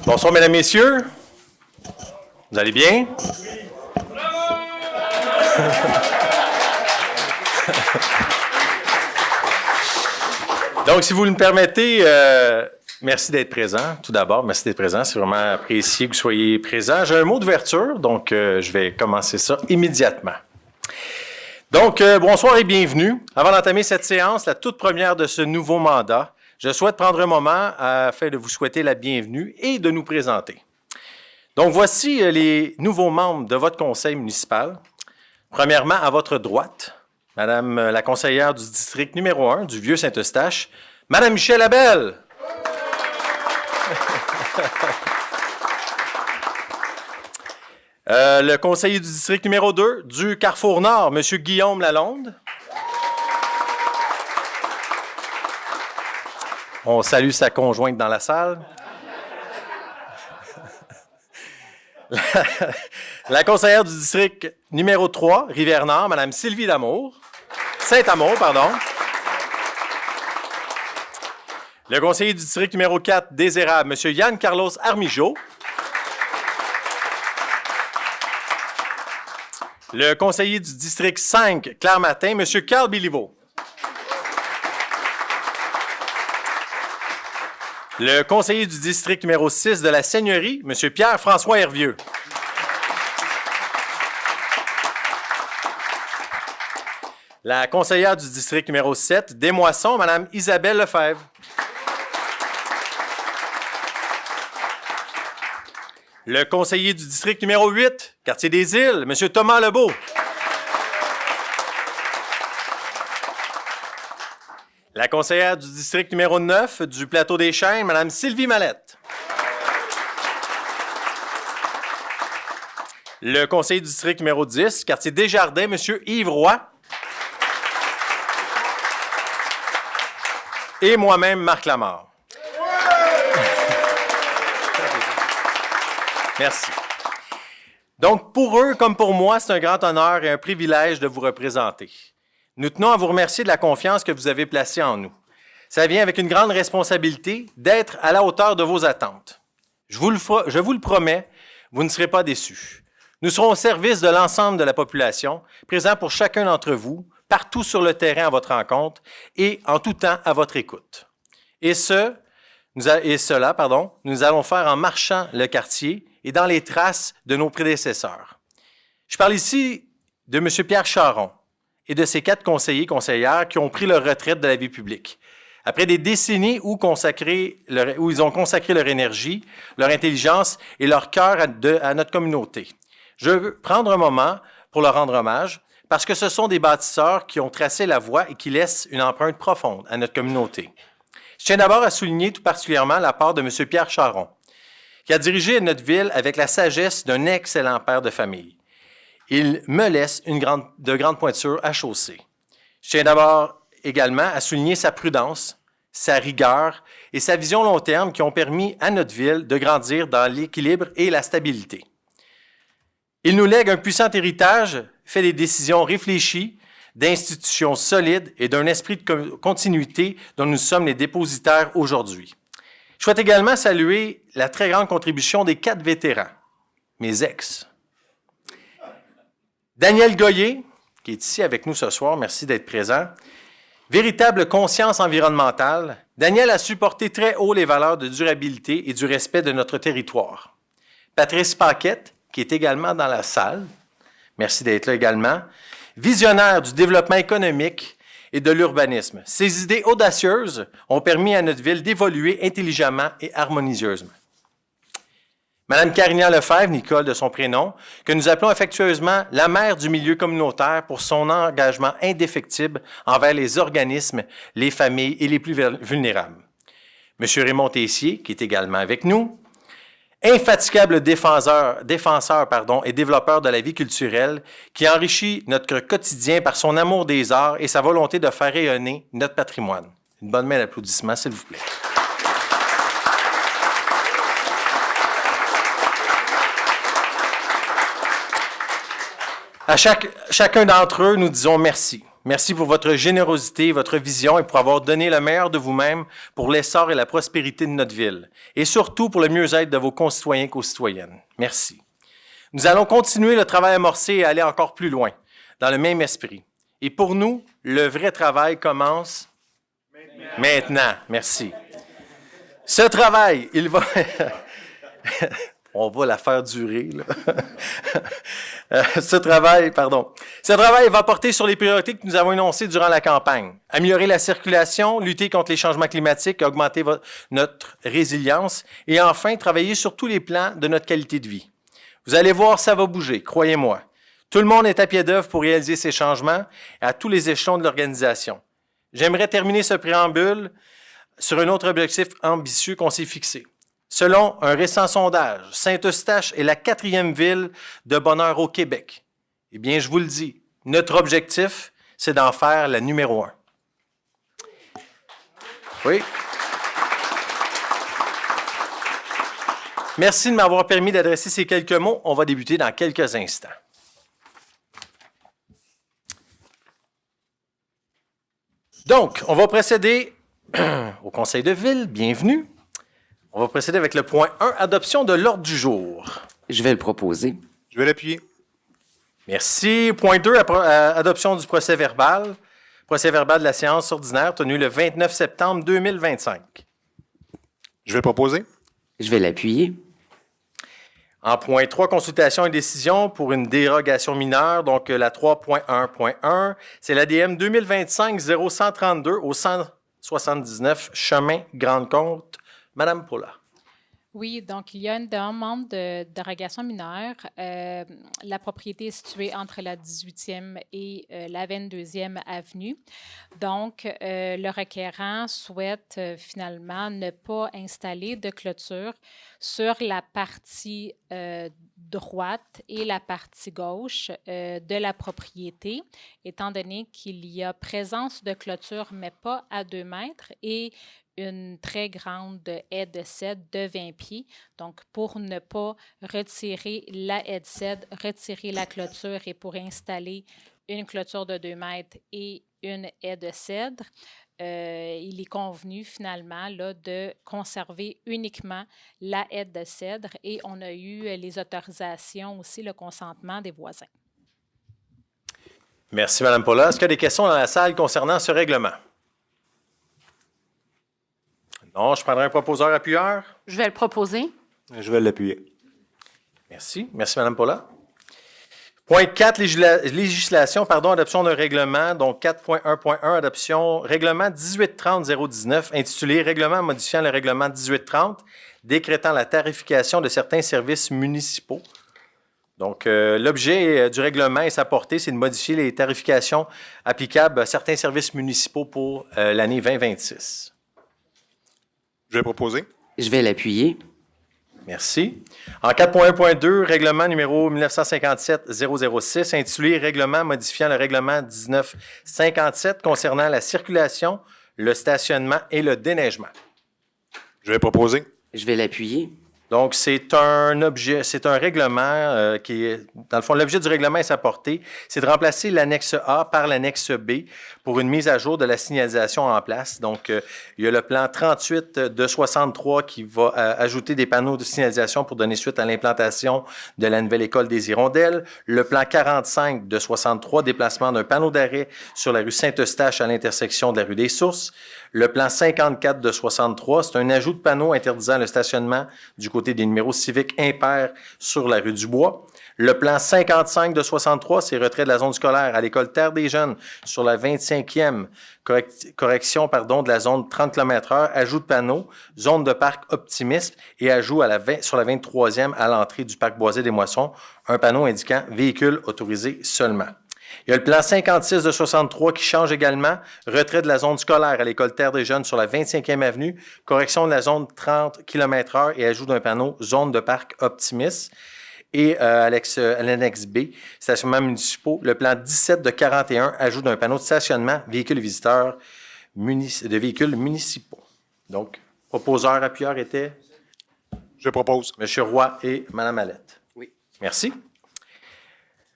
Bonsoir, mesdames, messieurs. Vous allez bien? Donc, si vous me permettez, merci d'être présent. Tout d'abord, merci d'être présent. C'est vraiment apprécié que vous soyez présent. J'ai un mot d'ouverture, donc je vais commencer ça immédiatement. Donc, bonsoir et bienvenue. Avant d'entamer cette séance, la toute première de ce nouveau mandat, je souhaite prendre un moment afin de vous souhaiter la bienvenue et de nous présenter. Donc, voici les nouveaux membres de votre conseil municipal. Premièrement, à votre droite, Madame la conseillère du district numéro 1 du Vieux-Saint-Eustache, Madame Michèle Abel. Le conseiller du district numéro 2 du Carrefour Nord, Monsieur Guillaume Lalonde. On salue sa conjointe dans la salle. La conseillère du district numéro 3, Rivière-Nord, Mme Sylvie Damour. Saint-Amour, pardon. Le conseiller du district numéro 4, Désérable, M. Yann-Carlos Armijo. Le conseiller du district 5, Claire-Matin, M. Carl Béliveau. Le conseiller du district numéro 6 de la Seigneurie, M. Pierre-François Hervieux. La conseillère du district numéro 7, des Moissons, Mme Isabelle Lefebvre. Le conseiller du district numéro 8, quartier des Îles, M. Thomas Lebeau. La conseillère du district numéro 9 du Plateau des Chênes, Mme Sylvie Mallette. Le conseiller du district numéro 10, quartier Desjardins, M. Yves Roy. Et moi-même, Marc Lamarre. Merci. Donc, pour eux comme pour moi, c'est un grand honneur et un privilège de vous représenter. Nous tenons à vous remercier de la confiance que vous avez placée en nous. Ça vient avec une grande responsabilité d'être à la hauteur de vos attentes. Je vous le promets, vous ne serez pas déçus. Nous serons au service de l'ensemble de la population, présents pour chacun d'entre vous, partout sur le terrain à votre rencontre et en tout temps à votre écoute. Nous allons faire en marchant le quartier et dans les traces de nos prédécesseurs. Je parle ici de M. Pierre Charon et de ses 4 conseillers et conseillères qui ont pris leur retraite de la vie publique. Après des décennies où ils ont consacré leur énergie, leur intelligence et leur cœur à notre communauté. Je veux prendre un moment pour leur rendre hommage parce que ce sont des bâtisseurs qui ont tracé la voie et qui laissent une empreinte profonde à notre communauté. Je tiens d'abord à souligner tout particulièrement la part de M. Pierre Charon, qui a dirigé notre ville avec la sagesse d'un excellent père de famille. Il me laisse de grandes pointures à chausser. Je tiens d'abord également à souligner sa prudence, sa rigueur et sa vision long terme qui ont permis à notre ville de grandir dans l'équilibre et la stabilité. Il nous lègue un puissant héritage, fait des décisions réfléchies, d'institutions solides et d'un esprit de continuité dont nous sommes les dépositaires aujourd'hui. Je souhaite également saluer la très grande contribution des 4 vétérans, mes ex. Daniel Goyer, qui est ici avec nous ce soir, merci d'être présent. Véritable conscience environnementale, Daniel a supporté très haut les valeurs de durabilité et du respect de notre territoire. Patrice Paquette, qui est également dans la salle, merci d'être là également. Visionnaire du développement économique et de l'urbanisme. Ces idées audacieuses ont permis à notre ville d'évoluer intelligemment et harmonieusement. Madame Carignan Lefebvre, Nicole de son prénom, que nous appelons affectueusement la mère du milieu communautaire pour son engagement indéfectible envers les organismes, les familles et les plus vulnérables. Monsieur Raymond Tessier, qui est également avec nous, infatigable défenseur et développeur de la vie culturelle, qui enrichit notre quotidien par son amour des arts et sa volonté de faire rayonner notre patrimoine. Une bonne main d'applaudissements, s'il vous plaît. À chacun d'entre eux, nous disons merci. Merci pour votre générosité, votre vision et pour avoir donné le meilleur de vous-même pour l'essor et la prospérité de notre ville. Et surtout pour le mieux-être de vos concitoyens et concitoyennes. Merci. Nous allons continuer le travail amorcé et aller encore plus loin, dans le même esprit. Et pour nous, le vrai travail commence maintenant. Merci. Ce travail, il va... On va la faire durer, là. Ce travail va porter sur les priorités que nous avons énoncées durant la campagne. Améliorer la circulation, lutter contre les changements climatiques, augmenter notre résilience et enfin, travailler sur tous les plans de notre qualité de vie. Vous allez voir, ça va bouger, croyez-moi. Tout le monde est à pied d'œuvre pour réaliser ces changements à tous les échelons de l'organisation. J'aimerais terminer ce préambule sur un autre objectif ambitieux qu'on s'est fixé. Selon un récent sondage, Saint-Eustache est la 4e ville de bonheur au Québec. Eh bien, je vous le dis, notre objectif, c'est d'en faire la numéro 1. Oui. Merci de m'avoir permis d'adresser ces quelques mots. On va débuter dans quelques instants. Donc, on va procéder au Conseil de ville. Bienvenue. On va procéder avec le point 1, adoption de l'ordre du jour. Je vais le proposer. Je vais l'appuyer. Merci. Point 2, adoption du procès-verbal. Procès-verbal de la séance ordinaire tenue le 29 septembre 2025. Je vais le proposer. Je vais l'appuyer. En point 3, consultation et décision pour une dérogation mineure, donc la 3.1.1, c'est l'ADM 2025-0132 au 179 chemin Grande-Côte. Madame Paula. Oui, donc il y a une demande de dérogation mineure. La propriété est située entre la 18e et la 22e avenue. Donc, le requérant souhaite finalement ne pas installer de clôture sur la partie droite et la partie gauche de la propriété, étant donné qu'il y a présence de clôture, mais pas à 2 mètres, et une très grande haie de cèdre de 20 pieds. Donc, pour ne pas retirer la haie de cèdre, retirer la clôture et pour installer une clôture de 2 mètres et une haie de cèdre, il est convenu finalement là, de conserver uniquement la haie de cèdre et on a eu les autorisations aussi, le consentement des voisins. Merci, Mme Paula. Est-ce qu'il y a des questions dans la salle concernant ce règlement? Non, je prendrai un proposeur appuyeur. Je vais le proposer. Je vais l'appuyer. Merci. Merci, Mme Paula. Point 4, législation, adoption d'un règlement, donc 4.1.1, adoption, règlement 1830-019, intitulé Règlement modifiant le règlement 1830, décrétant la tarification de certains services municipaux. Donc, l'objet du règlement et sa portée, c'est de modifier les tarifications applicables à certains services municipaux pour l'année 2026. Je vais le proposer. Je vais l'appuyer. Merci. En 4.1.2, règlement numéro 1957-006, intitulé Règlement modifiant le règlement 1957 concernant la circulation, le stationnement et le déneigement. Je vais le proposer. Je vais l'appuyer. Donc, c'est un règlement qui est, dans le fond, l'objet du règlement et sa portée, c'est de remplacer l'annexe A par l'annexe B pour une mise à jour de la signalisation en place. Donc, il y a le plan 38 de 63 qui va ajouter des panneaux de signalisation pour donner suite à l'implantation de la nouvelle école des Hirondelles. Le plan 45 de 63, déplacement d'un panneau d'arrêt sur la rue Saint-Eustache à l'intersection de la rue des Sources. Le plan 54 de 63, c'est un ajout de panneaux interdisant le stationnement du côté des numéros civiques impairs sur la rue du Bois. Le plan 55 de 63, c'est retrait de la zone scolaire à l'école Terre des Jeunes sur la 25e correction de la zone 30 km/h, ajout de panneaux, zone de parc optimisme et ajout sur la 23e à l'entrée du parc Boisé des Moissons, un panneau indiquant véhicules autorisés seulement. Il y a le plan 56 de 63 qui change également, retrait de la zone scolaire à l'école Terre des Jeunes sur la 25e avenue, correction de la zone 30 km/h et ajout d'un panneau zone de parc optimiste. Et à l'annexe B, stationnements municipaux, le plan 17 de 41, ajout d'un panneau de stationnement véhicules visiteurs de véhicules municipaux. Donc, proposeur, appuyeur était? Je propose. M. Roy et Mme Mallette. Oui. Merci.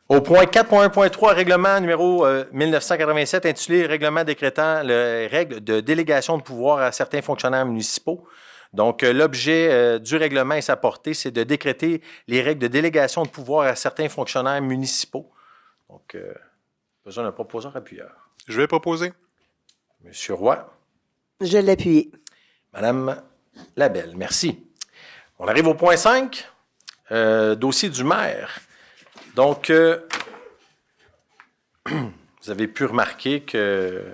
Au point 4.1.3, règlement numéro 1987, intitulé « Règlement décrétant les règles de délégation de pouvoir à certains fonctionnaires municipaux ». Donc, l'objet du règlement et sa portée, c'est de décréter les règles de délégation de pouvoir à certains fonctionnaires municipaux. Donc, besoin d'un proposeur-appuyeur. Je vais proposer. Monsieur Roy. Je l'appuie. Madame Labelle, merci. On arrive au point 5, dossier du maire. Donc, vous avez pu remarquer que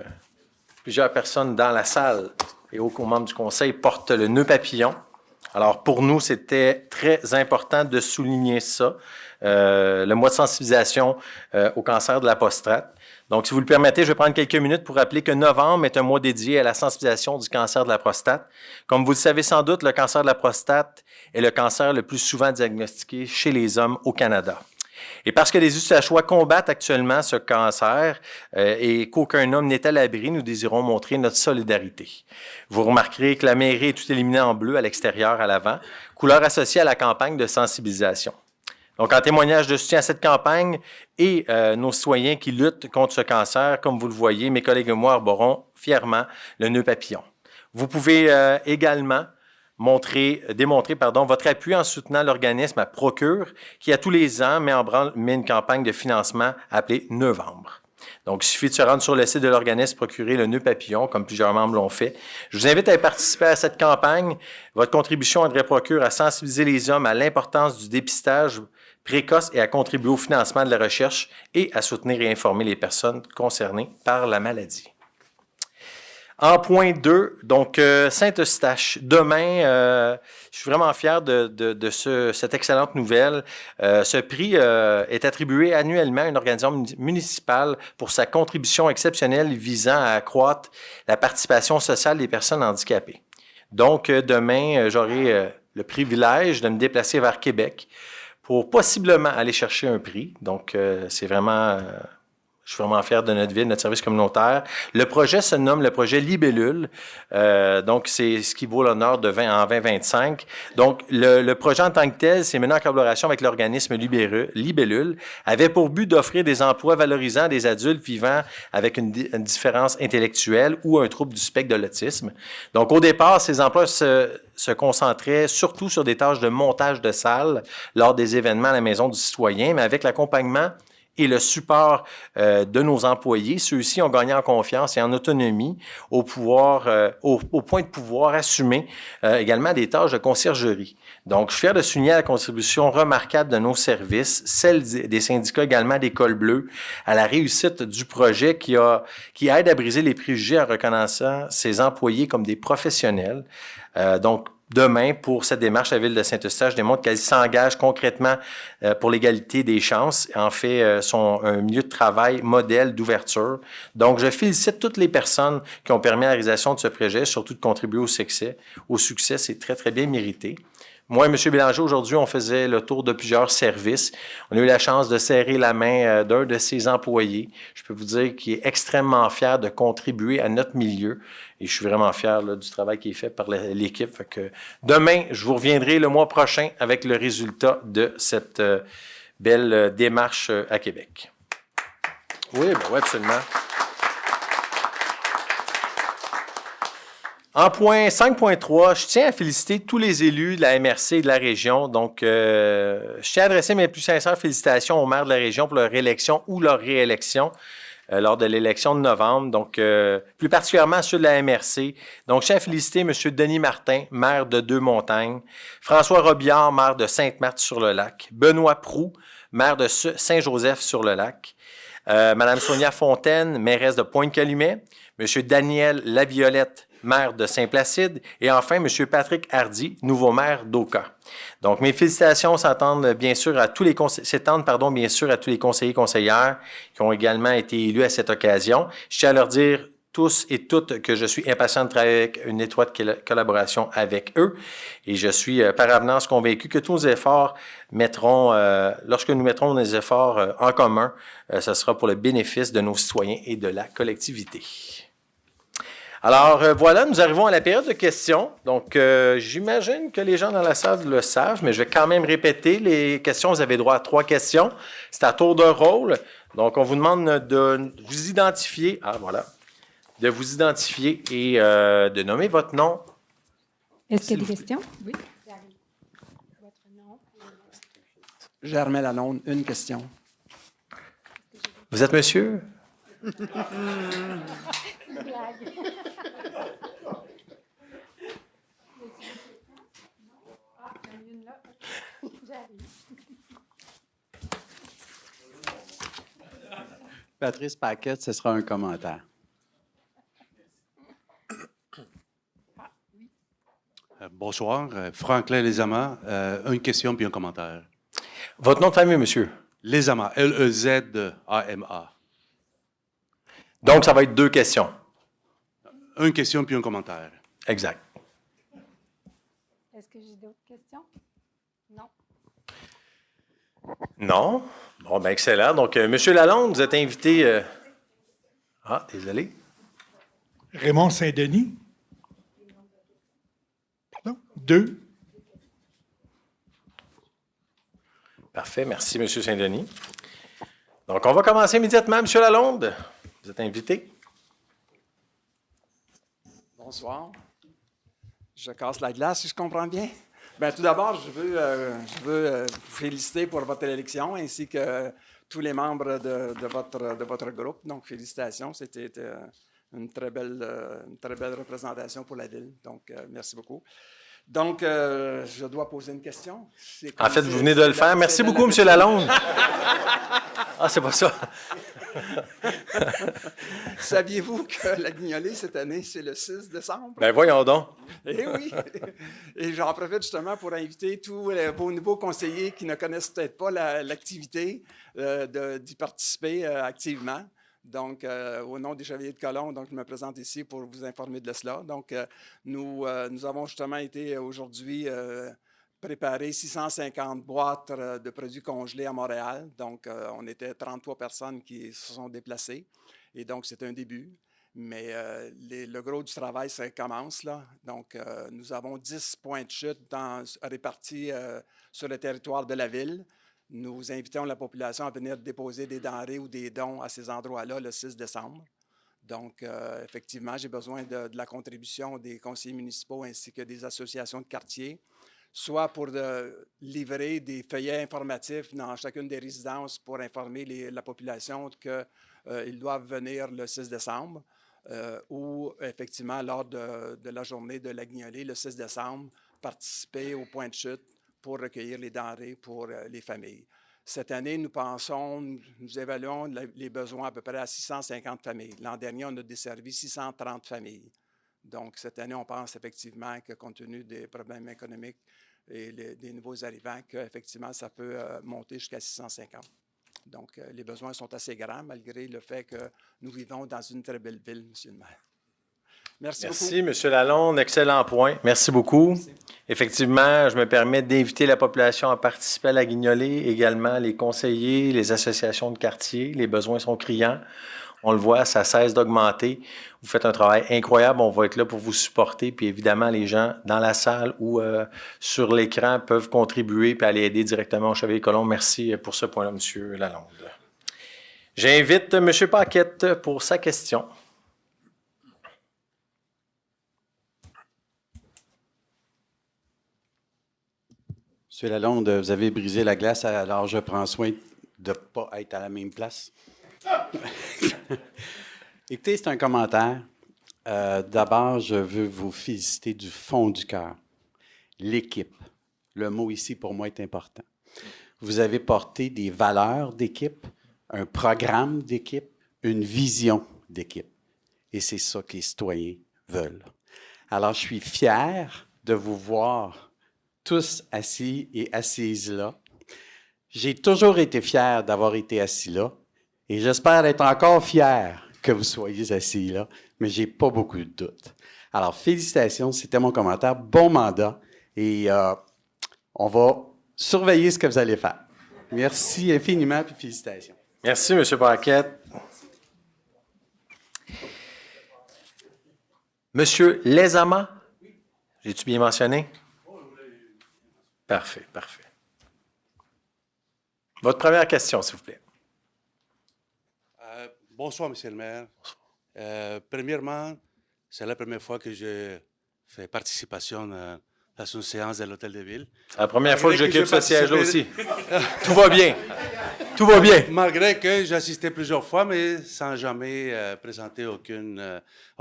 plusieurs personnes dans la salle et aux membres du conseil portent le nœud papillon. Alors, pour nous, c'était très important de souligner ça, le mois de sensibilisation au cancer de la prostate. Donc, si vous le permettez, je vais prendre quelques minutes pour rappeler que novembre est un mois dédié à la sensibilisation du cancer de la prostate. Comme vous le savez sans doute, le cancer de la prostate est le cancer le plus souvent diagnostiqué chez les hommes au Canada. Et parce que les UCHOA combattent actuellement ce cancer et qu'aucun homme n'est à l'abri, nous désirons montrer notre solidarité. Vous remarquerez que la mairie est tout éliminée en bleu à l'extérieur, à l'avant, couleur associée à la campagne de sensibilisation. Donc, en témoignage de soutien à cette campagne et nos citoyens qui luttent contre ce cancer, comme vous le voyez, mes collègues et moi arborons fièrement le nœud papillon. Vous pouvez également démontrer votre appui en soutenant l'organisme à Procure, qui à tous les ans met en branle une campagne de financement appelée Novembre. Donc, il suffit de se rendre sur le site de l'organisme, procurer le nœud papillon, comme plusieurs membres l'ont fait. Je vous invite à participer à cette campagne. Votre contribution aiderait Procure à sensibiliser les hommes à l'importance du dépistage précoce et à contribuer au financement de la recherche et à soutenir et informer les personnes concernées par la maladie. En point 2, donc Saint-Eustache. Demain, je suis vraiment fier de cette excellente nouvelle. Ce prix est attribué annuellement à une organisation municipale pour sa contribution exceptionnelle visant à accroître la participation sociale des personnes handicapées. Donc, demain, j'aurai le privilège de me déplacer vers Québec pour possiblement aller chercher un prix. Donc, c'est vraiment... je suis vraiment fier de notre ville, notre service communautaire. Le projet se nomme le projet Libellule. Donc, c'est ce qui vaut l'honneur de 20 en 2025. Donc, le projet en tant que tel, c'est mené en collaboration avec l'organisme Libellule, avait pour but d'offrir des emplois valorisants à des adultes vivant avec une différence intellectuelle ou un trouble du spectre de l'autisme. Donc, au départ, ces emplois se concentraient surtout sur des tâches de montage de salles lors des événements à la Maison du citoyen, mais avec l'accompagnement et le support de nos employés, ceux-ci ont gagné en confiance et en autonomie au point de pouvoir assumer également des tâches de conciergerie. Donc, je suis fier de souligner la contribution remarquable de nos services, celle des syndicats également d'École Bleue, à la réussite du projet qui aide à briser les préjugés en reconnaissant ses employés comme des professionnels. Donc, demain, pour cette démarche, la Ville de Saint-Eustache démontre qu'elle s'engage concrètement pour l'égalité des chances. En fait, un milieu de travail modèle d'ouverture. Donc, je félicite toutes les personnes qui ont permis la réalisation de ce projet, surtout de contribuer au succès. C'est très, très bien mérité. Moi et M. Bélanger, aujourd'hui, on faisait le tour de plusieurs services. On a eu la chance de serrer la main d'un de ses employés. Je peux vous dire qu'il est extrêmement fier de contribuer à notre milieu. Et je suis vraiment fier du travail qui est fait par l'équipe. Fait que demain, je vous reviendrai le mois prochain avec le résultat de cette belle démarche à Québec. Oui, absolument. En point 5.3, je tiens à féliciter tous les élus de la MRC et de la région. Donc, je tiens à adresser mes plus sincères félicitations aux maires de la région pour leur élection ou leur réélection lors de l'élection de novembre. Donc, plus particulièrement ceux de la MRC. Donc, je tiens à féliciter M. Denis Martin, maire de Deux-Montagnes, François Robillard, maire de Sainte-Marthe-sur-le-Lac, Benoît Proulx, maire de Saint-Joseph-sur-le-Lac, Mme Sonia Fontaine, mairesse de Pointe-Calumet, M. Daniel Laviolette, maire de Saint-Placide, et enfin M. Patrick Hardy, nouveau maire d'Oka. Donc, mes félicitations s'étendent bien sûr à tous les conseillers et conseillères qui ont également été élus à cette occasion. Je tiens à leur dire tous et toutes que je suis impatient de travailler avec une étroite collaboration avec eux et je suis par avenance convaincu que tous nos efforts lorsque nous mettrons nos efforts en commun, ce sera pour le bénéfice de nos citoyens et de la collectivité. Alors, voilà, nous arrivons à la période de questions. Donc, j'imagine que les gens dans la salle le savent, mais je vais quand même répéter les questions. Vous avez droit à 3 questions. C'est à tour de rôle. Donc, on vous demande de vous identifier. Ah, voilà. De vous identifier et de nommer votre nom. Est-ce qu'il y a des questions? Oui. Germain Lalonde, une question. Vous êtes monsieur? Patrice Paquette, ce sera un commentaire. Bonsoir, Franklin Lezama. Une question puis un commentaire. Votre nom de famille, monsieur? Lezama, Lezama. Donc, ça va être 2 questions. Une question puis un commentaire. Exact. Est-ce que j'ai d'autres questions? Non. Non? Bon, bien, excellent. Donc, monsieur Lalonde, vous êtes invité... Ah, désolé. Raymond Saint-Denis. Pardon? 2. Parfait. Merci, monsieur Saint-Denis. Donc, on va commencer immédiatement. Monsieur Lalonde, vous êtes invité. Bonsoir. Je casse la glace, si je comprends bien. Bien, tout d'abord, je veux vous féliciter pour votre élection ainsi que tous les membres de votre groupe. Donc, félicitations. C'était une très belle représentation pour la ville. Donc, merci beaucoup. Donc, je dois poser une question. En fait, vous venez de le faire. Merci beaucoup, monsieur Lalonde. Ah, c'est pas ça. Saviez-vous que la Guignolée, cette année, c'est le 6 décembre? Ben voyons donc. Eh oui! Et j'en profite justement pour inviter tous vos nouveaux conseillers qui ne connaissent peut-être pas l'activité d'y participer activement. Donc, au nom des Chevaliers de Colomb, donc, je me présente ici pour vous informer de cela. Donc, nous avons justement été aujourd'hui préparer 650 boîtes de produits congelés à Montréal. Donc, on était 33 personnes qui se sont déplacées. Et donc, c'est un début. Mais le gros du travail, ça commence là. Donc, nous avons 10 points de chute répartis sur le territoire de la ville. Nous invitons la population à venir déposer des denrées ou des dons à ces endroits-là le 6 décembre. Donc, effectivement, j'ai besoin de la contribution des conseillers municipaux ainsi que des associations de quartier, soit pour livrer des feuillets informatifs dans chacune des résidences pour informer la population qu'ils doivent venir le 6 décembre, ou effectivement, lors de la journée de la Guignolée, le 6 décembre, participer au point de chute pour recueillir les denrées pour les familles. Cette année, nous évaluons les besoins à peu près à 650 familles. L'an dernier, on a desservi 630 familles. Donc, cette année, on pense effectivement que, compte tenu des problèmes économiques et des nouveaux arrivants, qu'effectivement, ça peut monter jusqu'à 650. Donc, les besoins sont assez grands, malgré le fait que nous vivons dans une très belle ville, M. le maire. Merci beaucoup. Merci, M. Lalonde. Excellent point. Merci beaucoup. Merci. Effectivement, je me permets d'inviter la population à participer à la Guignolée, également les conseillers, les associations de quartier. Les besoins sont criants. On le voit, ça cesse d'augmenter. Vous faites un travail incroyable. On va être là pour vous supporter. Puis évidemment, les gens dans la salle ou sur l'écran peuvent contribuer et aller aider directement au Chevalier Colomb. Merci pour ce point-là, M. Lalonde. J'invite M. Paquette pour sa question. M. Lalonde, vous avez brisé la glace, alors je prends soin de ne pas être à la même place. Écoutez, c'est un commentaire. D'abord, je veux vous féliciter du fond du cœur. L'équipe. Le mot ici, pour moi, est important. Vous avez porté des valeurs d'équipe, un programme d'équipe, une vision d'équipe. Et c'est ça que les citoyens veulent. Alors, je suis fier de vous voir tous assis et assises là. J'ai toujours été fier d'avoir été assis là et j'espère être encore fier que vous soyez assis là, mais je n'ai pas beaucoup de doutes. Alors, félicitations, c'était mon commentaire. Bon mandat et on va surveiller ce que vous allez faire. Merci infiniment et félicitations. Merci, M. Paquette. Monsieur Lezama? J'ai-tu bien mentionné? Parfait, parfait. Votre première question, s'il vous plaît. Bonsoir, Monsieur le maire. Premièrement, c'est la première fois que je fais participation à une séance de l'Hôtel de Ville. C'est la première fois que Malgré j'occupe ce siège-là aussi. participé- Tout va bien. Tout va bien. Malgré que j'ai assisté plusieurs fois, mais sans jamais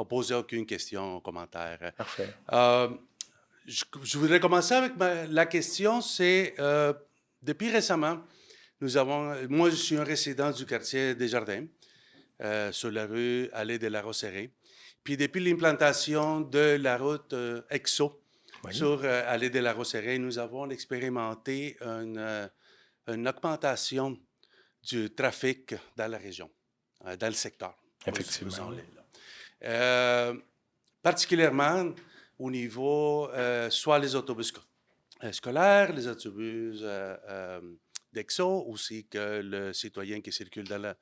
poser aucune question ou commentaire. Parfait. Je voudrais commencer avec la question, c'est depuis récemment, moi je suis un résident du quartier Desjardins, sur la rue Allée de la Roseraie. Puis depuis l'implantation de la route EXO sur Allée de la Roseraie, nous avons expérimenté une augmentation du trafic dans la région, dans le secteur. Effectivement. Particulièrement au niveau soit les autobus scolaires, les autobus d'EXO, aussi que le citoyen qui circule dans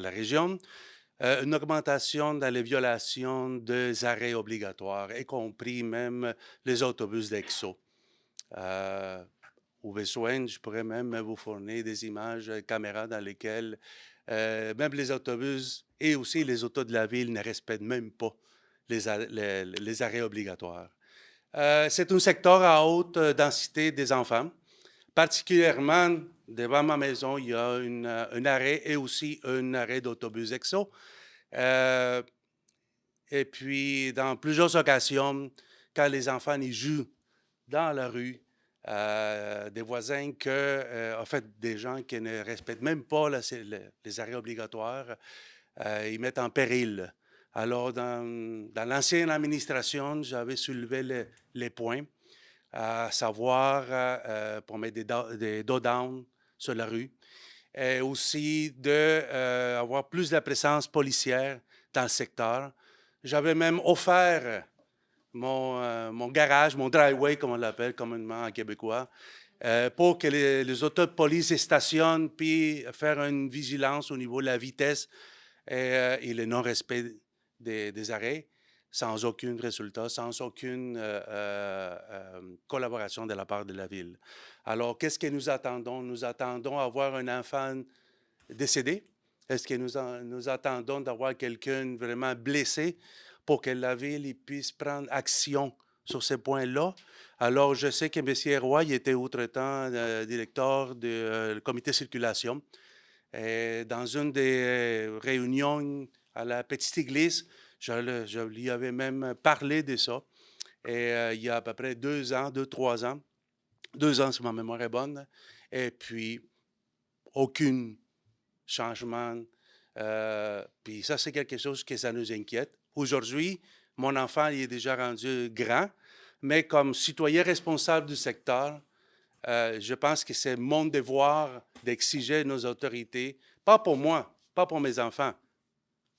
la région. Une augmentation dans les violations des arrêts obligatoires, y compris même les autobus d'EXO. Au besoin, je pourrais même vous fournir des images caméras dans lesquelles même les autobus et aussi les autos de la ville ne respectent même pas les arrêts obligatoires. C'est un secteur à haute densité des enfants. Particulièrement, devant ma maison, il y a un arrêt et aussi un arrêt d'autobus EXO. Et puis, dans plusieurs occasions, quand les enfants y jouent dans la rue, des voisins en fait, des gens qui ne respectent même pas les arrêts obligatoires, ils mettent en péril. Alors, dans l'ancienne administration, j'avais soulevé les points, à savoir pour mettre des dos-down sur la rue, et aussi d'avoir plus de présence policière dans le secteur. J'avais même offert mon garage, mon driveway, comme on l'appelle communément en québécois, pour que les autos de police stationnent puis faire une vigilance au niveau de la vitesse et le non-respect des arrêts, sans aucun résultat, sans aucune collaboration de la part de la ville. Alors, qu'est-ce que nous attendons? Nous attendons avoir un enfant décédé? Est-ce que nous attendons d'avoir quelqu'un vraiment blessé pour que la ville puisse prendre action sur ces points-là? Alors, je sais que M. Roy il était autre-temps directeur du comité circulation. Et dans une des réunions à la Petite Église, je lui avais même parlé de ça. Et il y a à peu près 2 ans, 3 ans, 2 ans si ma mémoire est bonne, et puis aucun changement. Puis ça, c'est quelque chose que ça nous inquiète. Aujourd'hui, mon enfant il est déjà rendu grand, mais comme citoyen responsable du secteur, je pense que c'est mon devoir d'exiger nos autorités, pas pour moi, pas pour mes enfants,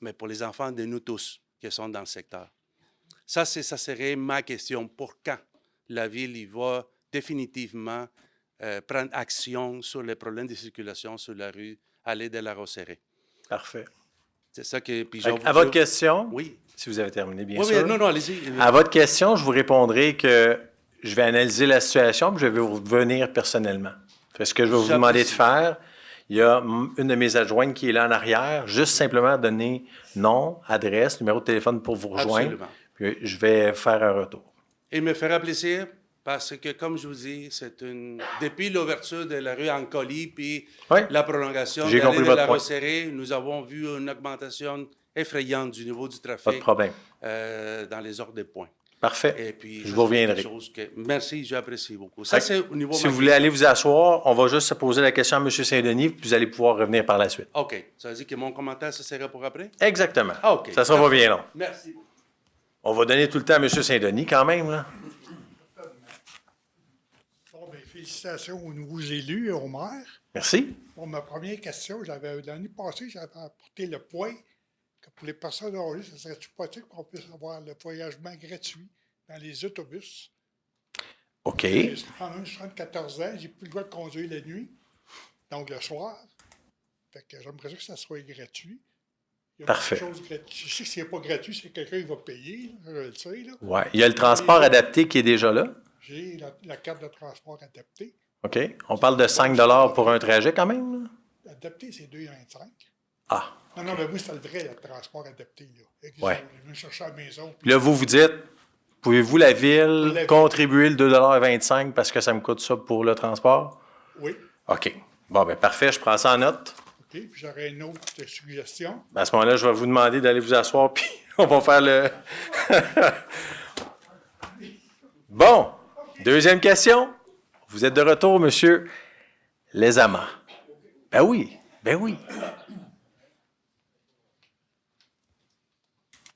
mais pour les enfants de nous tous qui sont dans le secteur. Ça serait ma question. Pour quand la Ville va définitivement prendre action sur les problèmes de circulation sur la rue Allée de la Roseraie? Parfait. C'est ça que... Puis à votre question, oui. Si vous avez terminé, bien oui, sûr. Oui, non, allez-y. À votre question, je vous répondrai que je vais analyser la situation, puis je vais vous revenir personnellement. Ce que je vais vous demander de faire, il y a une de mes adjointes qui est là en arrière, juste simplement donner nom, adresse, numéro de téléphone pour vous rejoindre. Absolument. Puis je vais faire un retour. Il me fera plaisir parce que, comme je vous dis, depuis l'ouverture de la rue Ancoli puis la prolongation de l'allée de la Roseraie, nous avons vu une augmentation effrayante du niveau du trafic. Pas de problème. Dans les ordres de points. Parfait. Et puis, je vous reviendrai. Merci, j'apprécie beaucoup. Ça, c'est au niveau. Si vous voulez aller vous asseoir, on va juste se poser la question à M. Saint-Denis, puis vous allez pouvoir revenir par la suite. OK. Ça veut dire que mon commentaire, ça sera pour après? Exactement. OK. Ça sera pas bien long. Merci beaucoup. On va donner tout le temps à M. Saint-Denis quand même, là. Bon, bien, félicitations aux nouveaux élus et au maire. Merci. Bon, ma première question, l'année passée, j'avais apporté le point que pour les personnes âgées, ça serait-tu possible qu'on puisse avoir le voyagement gratuit dans les autobus? OK. Pendant 74 ans, j'ai plus le droit de conduire la nuit, donc le soir. Fait que j'aimerais que ça soit gratuit. Il y a Parfait. beaucoup de choses gratuites. Je sais que si ce n'est pas gratuit, c'est quelqu'un qui va payer, là, je le sais. Là. Oui. Il y a le transport adapté qui est déjà là. J'ai la carte de transport adaptée. OK. On parle de 5 pour un trajet quand même, là? Adapté, c'est 2,25. Ah. Non, non, mais moi, c'est le vrai le transport adapté. Là. Ouais. Je viens chercher à la maison. Puis là, vous dites, pouvez-vous, la ville, La ville. contribuer le 2,25 parce que ça me coûte ça pour le transport? Oui. OK. Bon, bien, parfait. Je prends ça en note. OK. Puis j'aurais une autre suggestion. Ben, à ce moment-là, je vais vous demander d'aller vous asseoir, puis on va faire le... Bon. Deuxième question. Vous êtes de retour, monsieur Lesamant. Ben oui. Ben oui.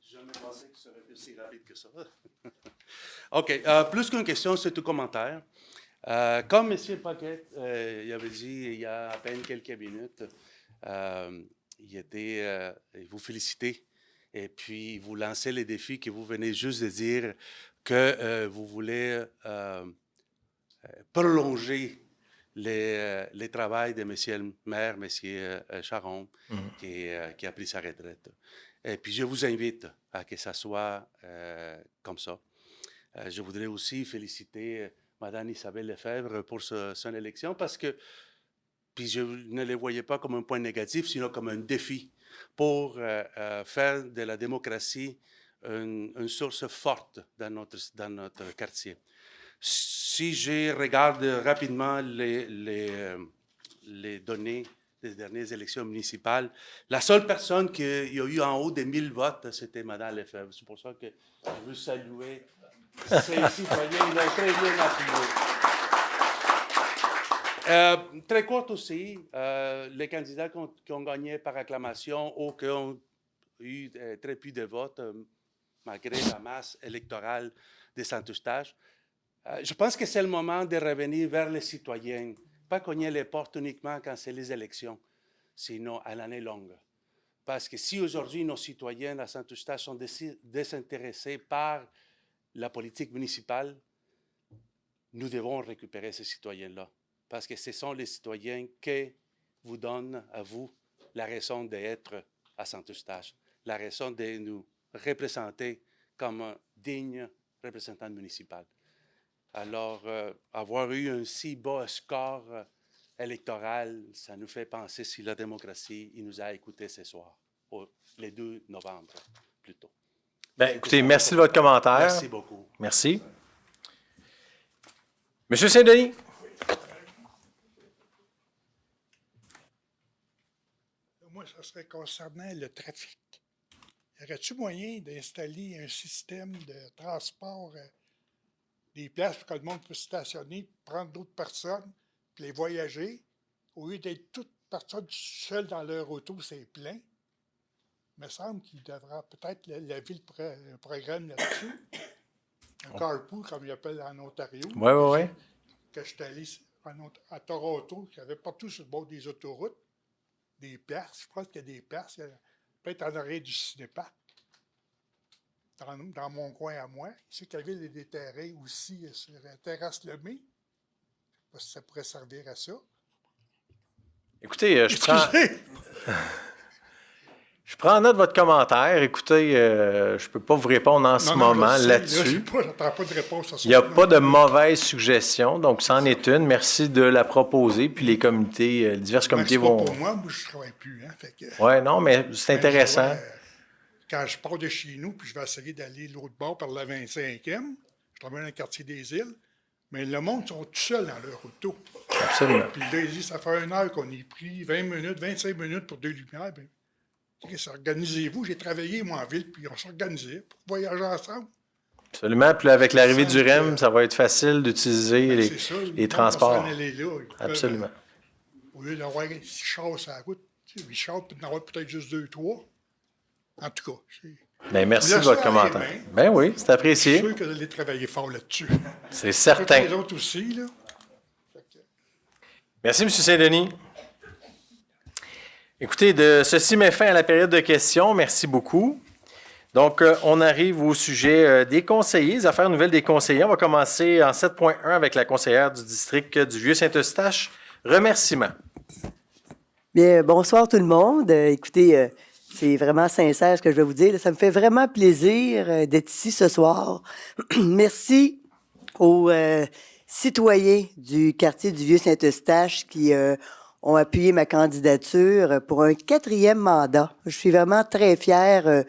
J'ai jamais pensé que ça aurait été si rapide que ça. OK. Plus qu'une question, c'est un commentaire. Comme M. Paquette il avait dit il y a à peine quelques minutes, il vous féliciter et puis vous lancer les défis que vous venez juste de dire que vous voulez prolonger les travaux de M. le maire, M. Charon, qui a pris sa retraite. Et puis je vous invite à que ça soit comme ça. Je voudrais aussi féliciter Mme Isabelle Lefebvre pour son élection parce que puis je ne les voyais pas comme un point négatif, sinon comme un défi pour faire de la démocratie une source forte dans notre quartier. Si je regarde rapidement les données des dernières élections municipales, la seule personne qui a eu en haut des 1000 votes, c'était Mme Lefebvre. C'est pour ça que je veux saluer ces citoyens. Ils l'ont très bien appuyé. Très court aussi, les candidats qui ont gagné par acclamation ou qui ont eu très peu de votes, malgré la masse électorale de Saint-Eustache, je pense que c'est le moment de revenir vers les citoyens, pas cogner les portes uniquement quand c'est les élections, sinon à l'année longue. Parce que si aujourd'hui nos citoyens à Saint-Eustache sont désintéressés par la politique municipale, nous devons récupérer ces citoyens-là. Parce que ce sont les citoyens qui vous donnent à vous la raison d'être à Saint-Eustache, la raison de nous représenter comme un digne représentant municipal. Alors, avoir eu un si bas score électoral, ça nous fait penser si la démocratie, il nous a écoutés ce soir, le 2 novembre, plutôt. Bien, écoutez, merci de votre commentaire. Merci beaucoup. Merci. Monsieur Saint-Denis. Moi, ça serait concernant le trafic. Y aurait-il moyen d'installer un système de transport des places pour que le monde puisse stationner, prendre d'autres personnes, puis les voyager, au lieu d'être toutes personnes seules dans leur auto, c'est plein? Il me semble qu'il devra peut-être la ville un programme là-dessus. Un carpool, comme ils appellent en Ontario. Oui, oui, oui. Que je suis allé à Toronto, il y avait partout sur le bord des autoroutes des places. Je pense qu'il y a des places, peut-être en arrière du cinéparc. Dans mon coin à moi. Je sais que la ville a des terrains aussi sur la terrasse Lemay. Je ne sais pas si ça pourrait servir à ça. Écoutez, je prends en note votre commentaire. Écoutez, je ne peux pas vous répondre en ce moment là-dessus. Je n'attends pas de réponse à ça. Il n'y a pas de mauvaise suggestion, donc c'en est une. Merci de la proposer. Puis les comités, les diverses comités vont... C'est pas pour moi je ne travaille plus. Hein, oui, non, mais c'est intéressant. Quand je pars de chez nous, puis je vais essayer d'aller de l'autre bord par la 25e, je travaille dans le quartier des Îles, mais le monde sont tout seuls dans leur auto. Absolument. Puis là, ils disent, ça fait 1 heure qu'on est pris, 20 minutes, 25 minutes pour 2 lumières. Bien, organisez-vous. J'ai travaillé, moi, en ville, puis on s'organisait pour voyager ensemble. Absolument. Puis là, avec l'arrivée du REM, ça va être facile d'utiliser les transports. Absolument. Au lieu d'avoir 6 chars sur la route, 8 chars, puis d'en avoir peut-être juste 2, 3. En tout cas, bien, merci de votre commentaire. Bien oui, c'est apprécié. Je suis sûr que vous allez travailler fort là-dessus. C'est certain. Les autres aussi, là. Merci, M. Saint-Denis. Écoutez, ceci met fin à la période de questions. Merci beaucoup. Donc, on arrive au sujet des conseillers, des affaires nouvelles des conseillers. On va commencer en 7.1 avec la conseillère du district du Vieux-Saint-Eustache. Remerciements. Bien, bonsoir tout le monde. Écoutez, C'est vraiment sincère ce que je vais vous dire. Ça me fait vraiment plaisir d'être ici ce soir. Merci aux citoyens du quartier du Vieux-Saint-Eustache qui ont appuyé ma candidature pour un 4e mandat. Je suis vraiment très fière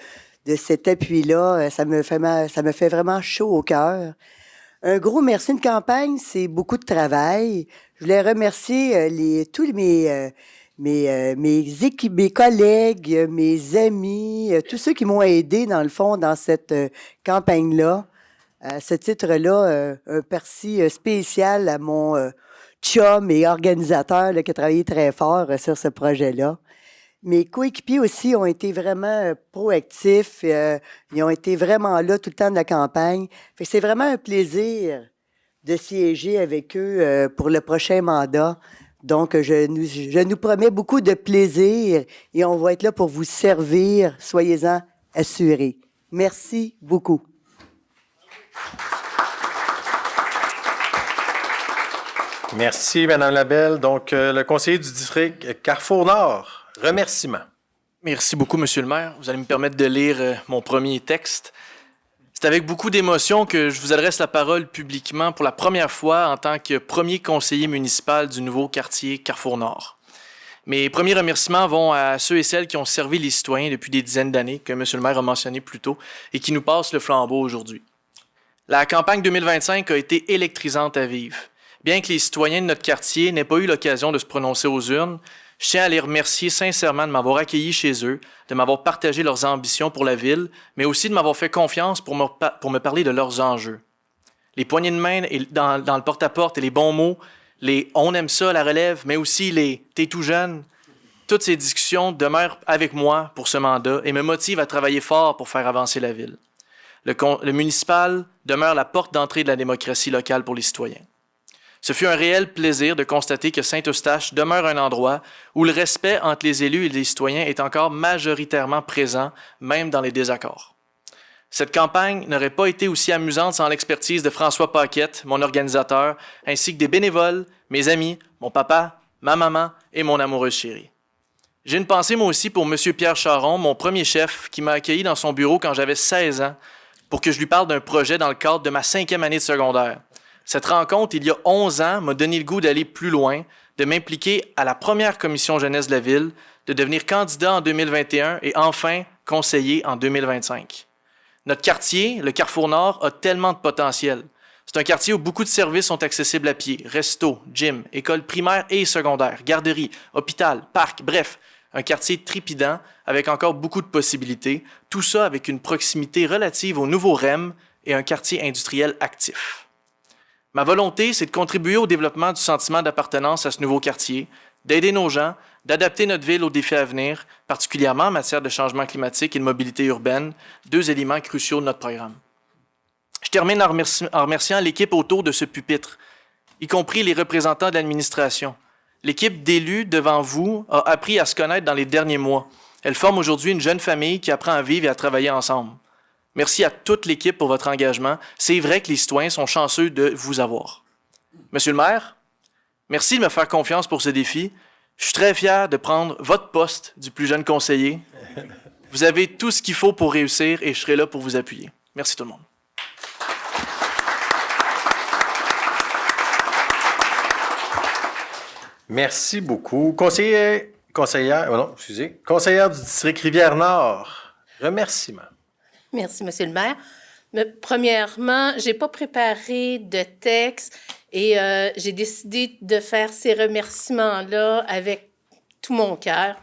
de cet appui-là. Ça me fait vraiment chaud au cœur. Un gros merci de campagne, c'est beaucoup de travail. Je voulais remercier tous mes collègues, mes amis, tous ceux qui m'ont aidé, dans le fond, dans cette campagne-là. À ce titre-là, un merci spécial à mon chum et organisateur là, qui a travaillé très fort sur ce projet-là. Mes coéquipiers aussi ont été vraiment proactifs. Ils ont été vraiment là tout le temps de la campagne. Fait que c'est vraiment un plaisir de siéger avec eux pour le prochain mandat. Donc, je nous promets beaucoup de plaisir et on va être là pour vous servir. Soyez-en assurés. Merci beaucoup. Merci, Mme Labelle. Donc, le conseiller du district Carrefour-Nord, remerciements. Merci beaucoup, Monsieur le maire. Vous allez me permettre de lire mon premier texte. C'est avec beaucoup d'émotion que je vous adresse la parole publiquement pour la première fois en tant que premier conseiller municipal du nouveau quartier Carrefour-Nord. Mes premiers remerciements vont à ceux et celles qui ont servi les citoyens depuis des dizaines d'années, que Monsieur le maire a mentionné plus tôt, et qui nous passent le flambeau aujourd'hui. La campagne 2025 a été électrisante à vivre. Bien que les citoyens de notre quartier n'aient pas eu l'occasion de se prononcer aux urnes, je tiens à les remercier sincèrement de m'avoir accueilli chez eux, de m'avoir partagé leurs ambitions pour la ville, mais aussi de m'avoir fait confiance pour me parler de leurs enjeux. Les poignées de main dans le porte-à-porte et les bons mots, les « on aime ça, la relève », mais aussi les « t'es tout jeune », toutes ces discussions demeurent avec moi pour ce mandat et me motivent à travailler fort pour faire avancer la ville. Le municipal demeure la porte d'entrée de la démocratie locale pour les citoyens. Ce fut un réel plaisir de constater que Saint-Eustache demeure un endroit où le respect entre les élus et les citoyens est encore majoritairement présent, même dans les désaccords. Cette campagne n'aurait pas été aussi amusante sans l'expertise de François Paquette, mon organisateur, ainsi que des bénévoles, mes amis, mon papa, ma maman et mon amoureuse chérie. J'ai une pensée moi aussi pour M. Pierre Charon, mon premier chef, qui m'a accueilli dans son bureau quand j'avais 16 ans pour que je lui parle d'un projet dans le cadre de ma 5e année de secondaire. Cette rencontre, il y a 11 ans, m'a donné le goût d'aller plus loin, de m'impliquer à la première commission jeunesse de la ville, de devenir candidat en 2021 et enfin conseiller en 2025. Notre quartier, le Carrefour-Nord, a tellement de potentiel. C'est un quartier où beaucoup de services sont accessibles à pied. Resto, gym, école primaire et secondaire, garderie, hôpital, parc, bref, un quartier trépidant avec encore beaucoup de possibilités, tout ça avec une proximité relative au nouveau REM et un quartier industriel actif. Ma volonté, c'est de contribuer au développement du sentiment d'appartenance à ce nouveau quartier, d'aider nos gens, d'adapter notre ville aux défis à venir, particulièrement en matière de changement climatique et de mobilité urbaine, 2 éléments cruciaux de notre programme. Je termine en remerciant l'équipe autour de ce pupitre, y compris les représentants de l'administration. L'équipe d'élus devant vous a appris à se connaître dans les derniers mois. Elle forme aujourd'hui une jeune famille qui apprend à vivre et à travailler ensemble. Merci à toute l'équipe pour votre engagement. C'est vrai que les citoyens sont chanceux de vous avoir. Monsieur le maire, merci de me faire confiance pour ce défi. Je suis très fier de prendre votre poste du plus jeune conseiller. Vous avez tout ce qu'il faut pour réussir et je serai là pour vous appuyer. Merci tout le monde. Merci beaucoup. Conseillère du district Rivière-Nord, remerciements. Merci, Monsieur le maire. Mais, premièrement, je n'ai pas préparé de texte et j'ai décidé de faire ces remerciements-là avec tout mon cœur.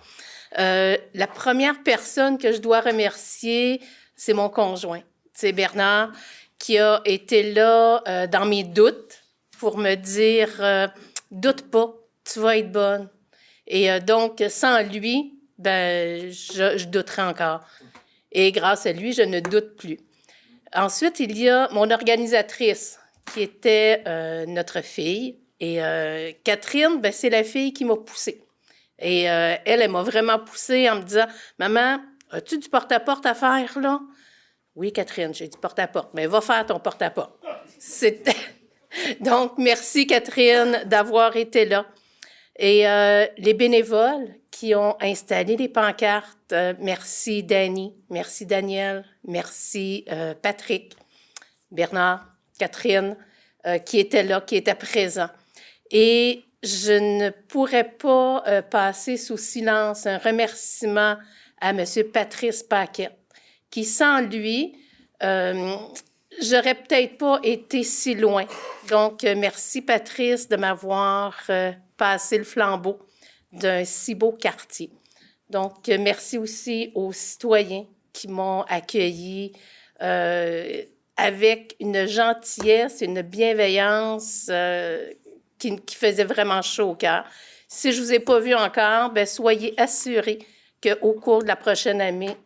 La première personne que je dois remercier, c'est mon conjoint. C'est Bernard qui a été là dans mes doutes pour me dire « Doute pas, tu vas être bonne. » Et donc, sans lui, je douterais encore. Et grâce à lui, je ne doute plus. Ensuite, il y a mon organisatrice, qui était notre fille. Et Catherine, c'est la fille qui m'a poussée. Et elle m'a vraiment poussée en me disant « Maman, as-tu du porte-à-porte à faire, là? » « Oui, Catherine, j'ai du porte-à-porte. Mais va faire ton porte-à-porte. » Donc, merci, Catherine, d'avoir été là. Et les bénévoles qui ont installé les pancartes. Merci Danny, merci Daniel, merci Patrick, Bernard, Catherine, qui étaient là, qui étaient présents. Et je ne pourrais pas passer sous silence un remerciement à M. Patrice Paquette, qui sans lui, j'aurais peut-être pas été si loin. Donc, merci Patrice de m'avoir passé le flambeau d'un si beau quartier. Donc, merci aussi aux citoyens qui m'ont accueilli avec une gentillesse, une bienveillance qui faisait vraiment chaud au cœur. Si je ne vous ai pas vu encore, bien, soyez assurés qu'au cours de la prochaine année,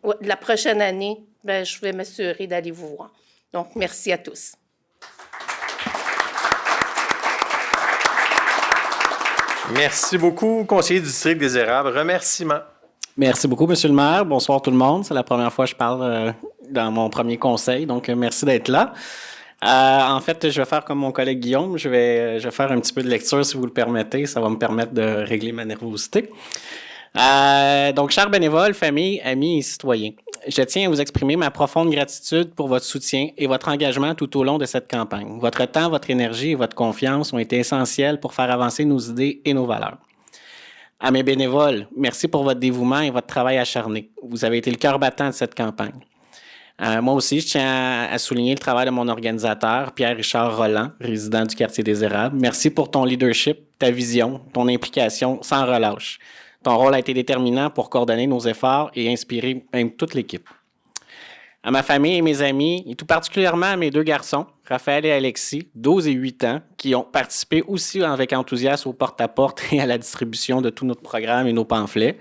bien, je vais m'assurer d'aller vous voir. Donc, merci à tous. Merci beaucoup, conseiller du district des Érables. Remerciements. Merci beaucoup, Monsieur le maire. Bonsoir tout le monde. C'est la première fois que je parle dans mon premier conseil, donc merci d'être là. En fait, je vais faire comme mon collègue Guillaume. Je vais faire un petit peu de lecture, si vous le permettez. Ça va me permettre de régler ma nervosité. Donc, chers bénévoles, familles, amis et citoyens, je tiens à vous exprimer ma profonde gratitude pour votre soutien et votre engagement tout au long de cette campagne. Votre temps, votre énergie et votre confiance ont été essentiels pour faire avancer nos idées et nos valeurs. À mes bénévoles, merci pour votre dévouement et votre travail acharné. Vous avez été le cœur battant de cette campagne. Moi aussi, je tiens à souligner le travail de mon organisateur, Pierre-Richard Rolland, résident du quartier des Érables. Merci pour ton leadership, ta vision, ton implication sans relâche. Ton rôle a été déterminant pour coordonner nos efforts et inspirer même toute l'équipe. À ma famille et mes amis, et tout particulièrement à mes deux garçons, Raphaël et Alexis, 12 et 8 ans, qui ont participé aussi avec enthousiasme au porte-à-porte et à la distribution de tout notre programme et nos pamphlets.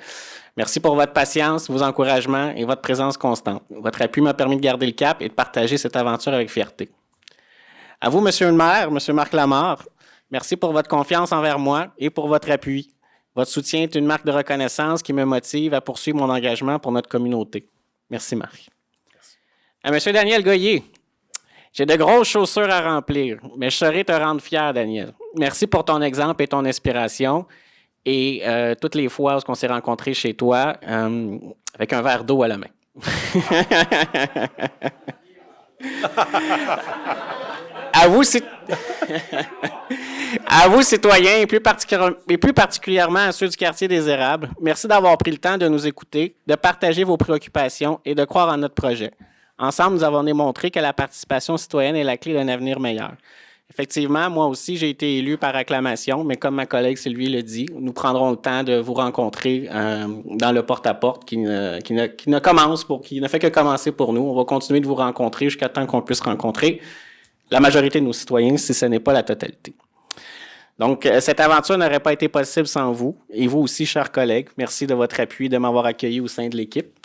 Merci pour votre patience, vos encouragements et votre présence constante. Votre appui m'a permis de garder le cap et de partager cette aventure avec fierté. À vous, Monsieur le maire, Monsieur Marc Lamarre, merci pour votre confiance envers moi et pour votre appui. Votre soutien est une marque de reconnaissance qui me motive à poursuivre mon engagement pour notre communauté. Merci, Marc. À M. Daniel Goyer, j'ai de grosses chaussures à remplir, mais je saurai te rendre fier, Daniel. Merci pour ton exemple et ton inspiration. Et toutes les fois où on s'est rencontrés chez toi, avec un verre d'eau à la main. À vous, citoyens, et plus particulièrement à ceux du quartier des Érables, merci d'avoir pris le temps de nous écouter, de partager vos préoccupations et de croire en notre projet. Ensemble, nous avons démontré que la participation citoyenne est la clé d'un avenir meilleur. Effectivement, moi aussi, j'ai été élu par acclamation, mais comme ma collègue Sylvie le dit, nous prendrons le temps de vous rencontrer dans le porte-à-porte qui ne fait que commencer pour nous. On va continuer de vous rencontrer jusqu'à temps qu'on puisse rencontrer la majorité de nos citoyens, si ce n'est pas la totalité. Donc, cette aventure n'aurait pas été possible sans vous, et vous aussi, chers collègues. Merci de votre appui, de m'avoir accueilli au sein de l'équipe.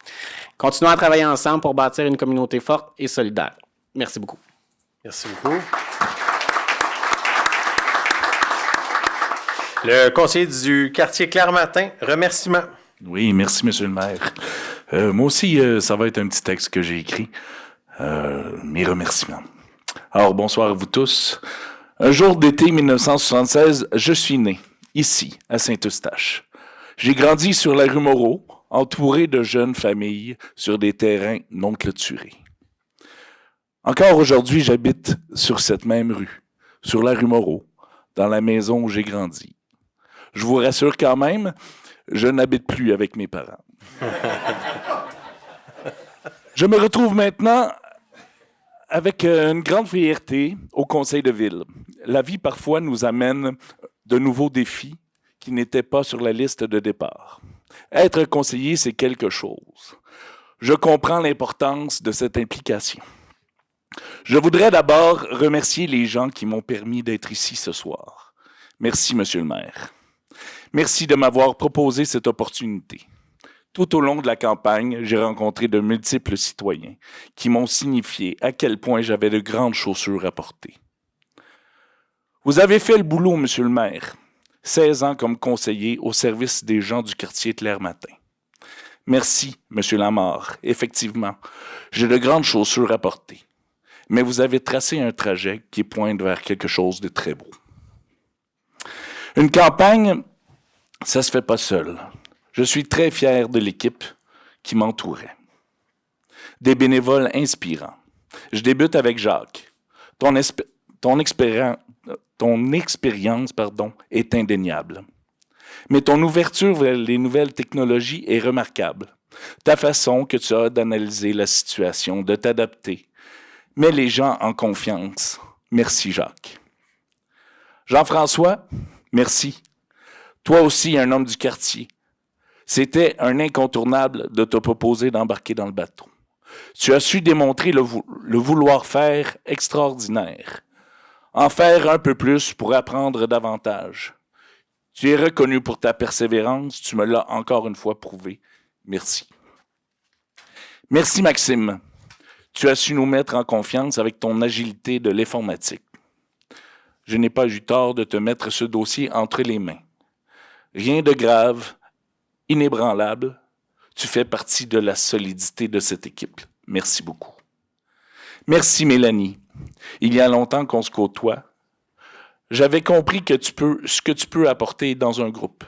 Continuons à travailler ensemble pour bâtir une communauté forte et solidaire. Merci beaucoup. Merci beaucoup. Le conseiller du quartier Claire-Matin, remerciements. Oui, merci, Monsieur le maire. Moi aussi, ça va être un petit texte que j'ai écrit. Mes remerciements. Alors, bonsoir à vous tous. Un jour d'été 1976, je suis né, ici, à Saint-Eustache. J'ai grandi sur la rue Moreau, entouré de jeunes familles sur des terrains non clôturés. Encore aujourd'hui, j'habite sur cette même rue, sur la rue Moreau, dans la maison où j'ai grandi. Je vous rassure quand même, je n'habite plus avec mes parents. Je me retrouve maintenant avec une grande fierté au conseil de ville. La vie, parfois, nous amène de nouveaux défis qui n'étaient pas sur la liste de départ. Être conseiller, c'est quelque chose. Je comprends l'importance de cette implication. Je voudrais d'abord remercier les gens qui m'ont permis d'être ici ce soir. Merci, Monsieur le maire. Merci de m'avoir proposé cette opportunité. Tout au long de la campagne, j'ai rencontré de multiples citoyens qui m'ont signifié à quel point j'avais de grandes chaussures à porter. Vous avez fait le boulot, Monsieur le maire. 16 ans comme conseiller au service des gens du quartier Claire-Matin. Merci, Monsieur Lamarre. Effectivement, j'ai de grandes chaussures à porter. Mais vous avez tracé un trajet qui pointe vers quelque chose de très beau. Une campagne, ça se fait pas seul. Je suis très fier de l'équipe qui m'entourait. Des bénévoles inspirants. Je débute avec Jacques. Ton expérience est indéniable. Mais ton ouverture vers les nouvelles technologies est remarquable. Ta façon que tu as d'analyser la situation, de t'adapter. Mets les gens en confiance. Merci, Jacques. Jean-François, merci. Toi aussi, un homme du quartier. C'était un incontournable de te proposer d'embarquer dans le bateau. Tu as su démontrer le vouloir-faire extraordinaire. En faire un peu plus pour apprendre davantage. Tu es reconnu pour ta persévérance, tu me l'as encore une fois prouvé. Merci. Merci Maxime. Tu as su nous mettre en confiance avec ton agilité de l'informatique. Je n'ai pas eu tort de te mettre ce dossier entre les mains. Rien de grave, inébranlable. Tu fais partie de la solidité de cette équipe. Merci beaucoup. Merci Mélanie. Il y a longtemps qu'on se côtoie. J'avais compris ce que tu peux apporter dans un groupe.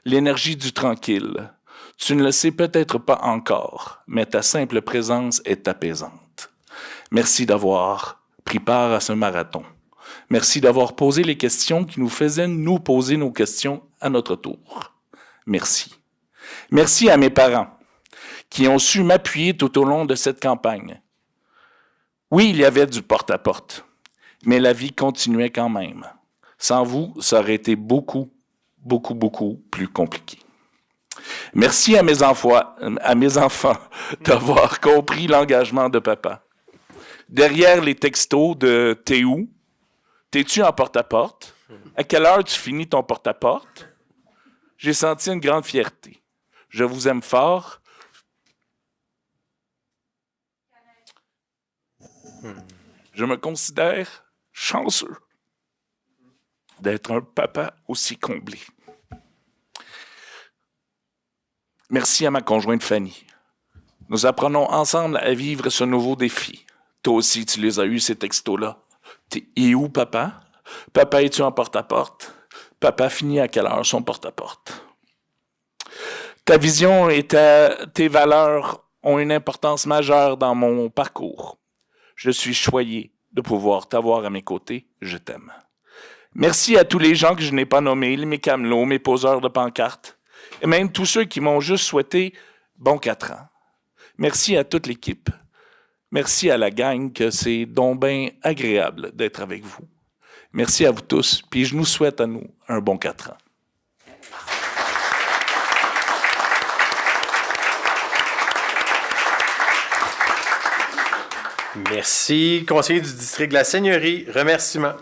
L'énergie du tranquille. Tu ne le sais peut-être pas encore, mais ta simple présence est apaisante. Merci d'avoir pris part à ce marathon. Merci d'avoir posé les questions qui nous faisaient nous poser nos questions à notre tour. Merci. Merci à mes parents qui ont su m'appuyer tout au long de cette campagne. Oui, il y avait du porte-à-porte, mais la vie continuait quand même. Sans vous, ça aurait été beaucoup plus compliqué. Merci à mes enfants d'avoir compris l'engagement de papa. Derrière les textos de « T'es où? T'es-tu en porte-à-porte? À quelle heure tu finis ton porte-à-porte? » J'ai senti une grande fierté. Je vous aime fort. Je me considère chanceux d'être un papa aussi comblé. Merci à ma conjointe Fanny. Nous apprenons ensemble à vivre ce nouveau défi. Toi aussi, tu les as eus, ces textos-là. T'es où, papa? Papa, es-tu en porte-à-porte? Papa finit à quelle heure son porte-à-porte? Ta vision et tes valeurs ont une importance majeure dans mon parcours. Je suis choyé de pouvoir t'avoir à mes côtés. Je t'aime. Merci à tous les gens que je n'ai pas nommés, mes camelots, mes poseurs de pancartes, et même tous ceux qui m'ont juste souhaité bon 4 ans. Merci à toute l'équipe. Merci à la gang que c'est donc bien agréable d'être avec vous. Merci à vous tous, puis je nous souhaite à nous un bon 4 ans. Merci, conseiller du district de la Seigneurie. Remerciements.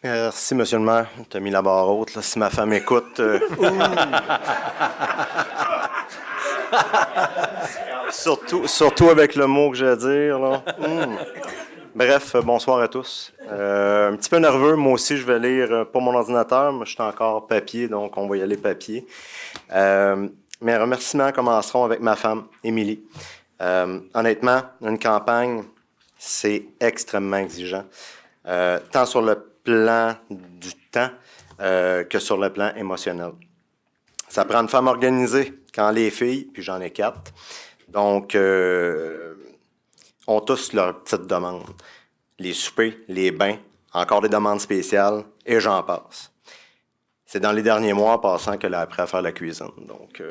Merci, monsieur le maire. Tu as mis la barre haute, là. Si ma femme écoute... surtout avec le mot que j'ai à dire, là. Bref, bonsoir à tous. Un petit peu nerveux, moi aussi, je vais lire pas mon ordinateur, mais je suis encore papier, donc on va y aller papier. Mes remerciements commenceront avec ma femme, Émilie. Honnêtement, une campagne, c'est extrêmement exigeant, tant sur le plan du temps que sur le plan émotionnel. Ça prend une femme organisée quand les filles, puis j'en ai 4, donc ont tous leurs petites demandes. Les soupers, les bains, encore des demandes spéciales, et j'en passe. C'est dans les derniers mois, en passant, qu'elle a appris à faire la cuisine. Donc,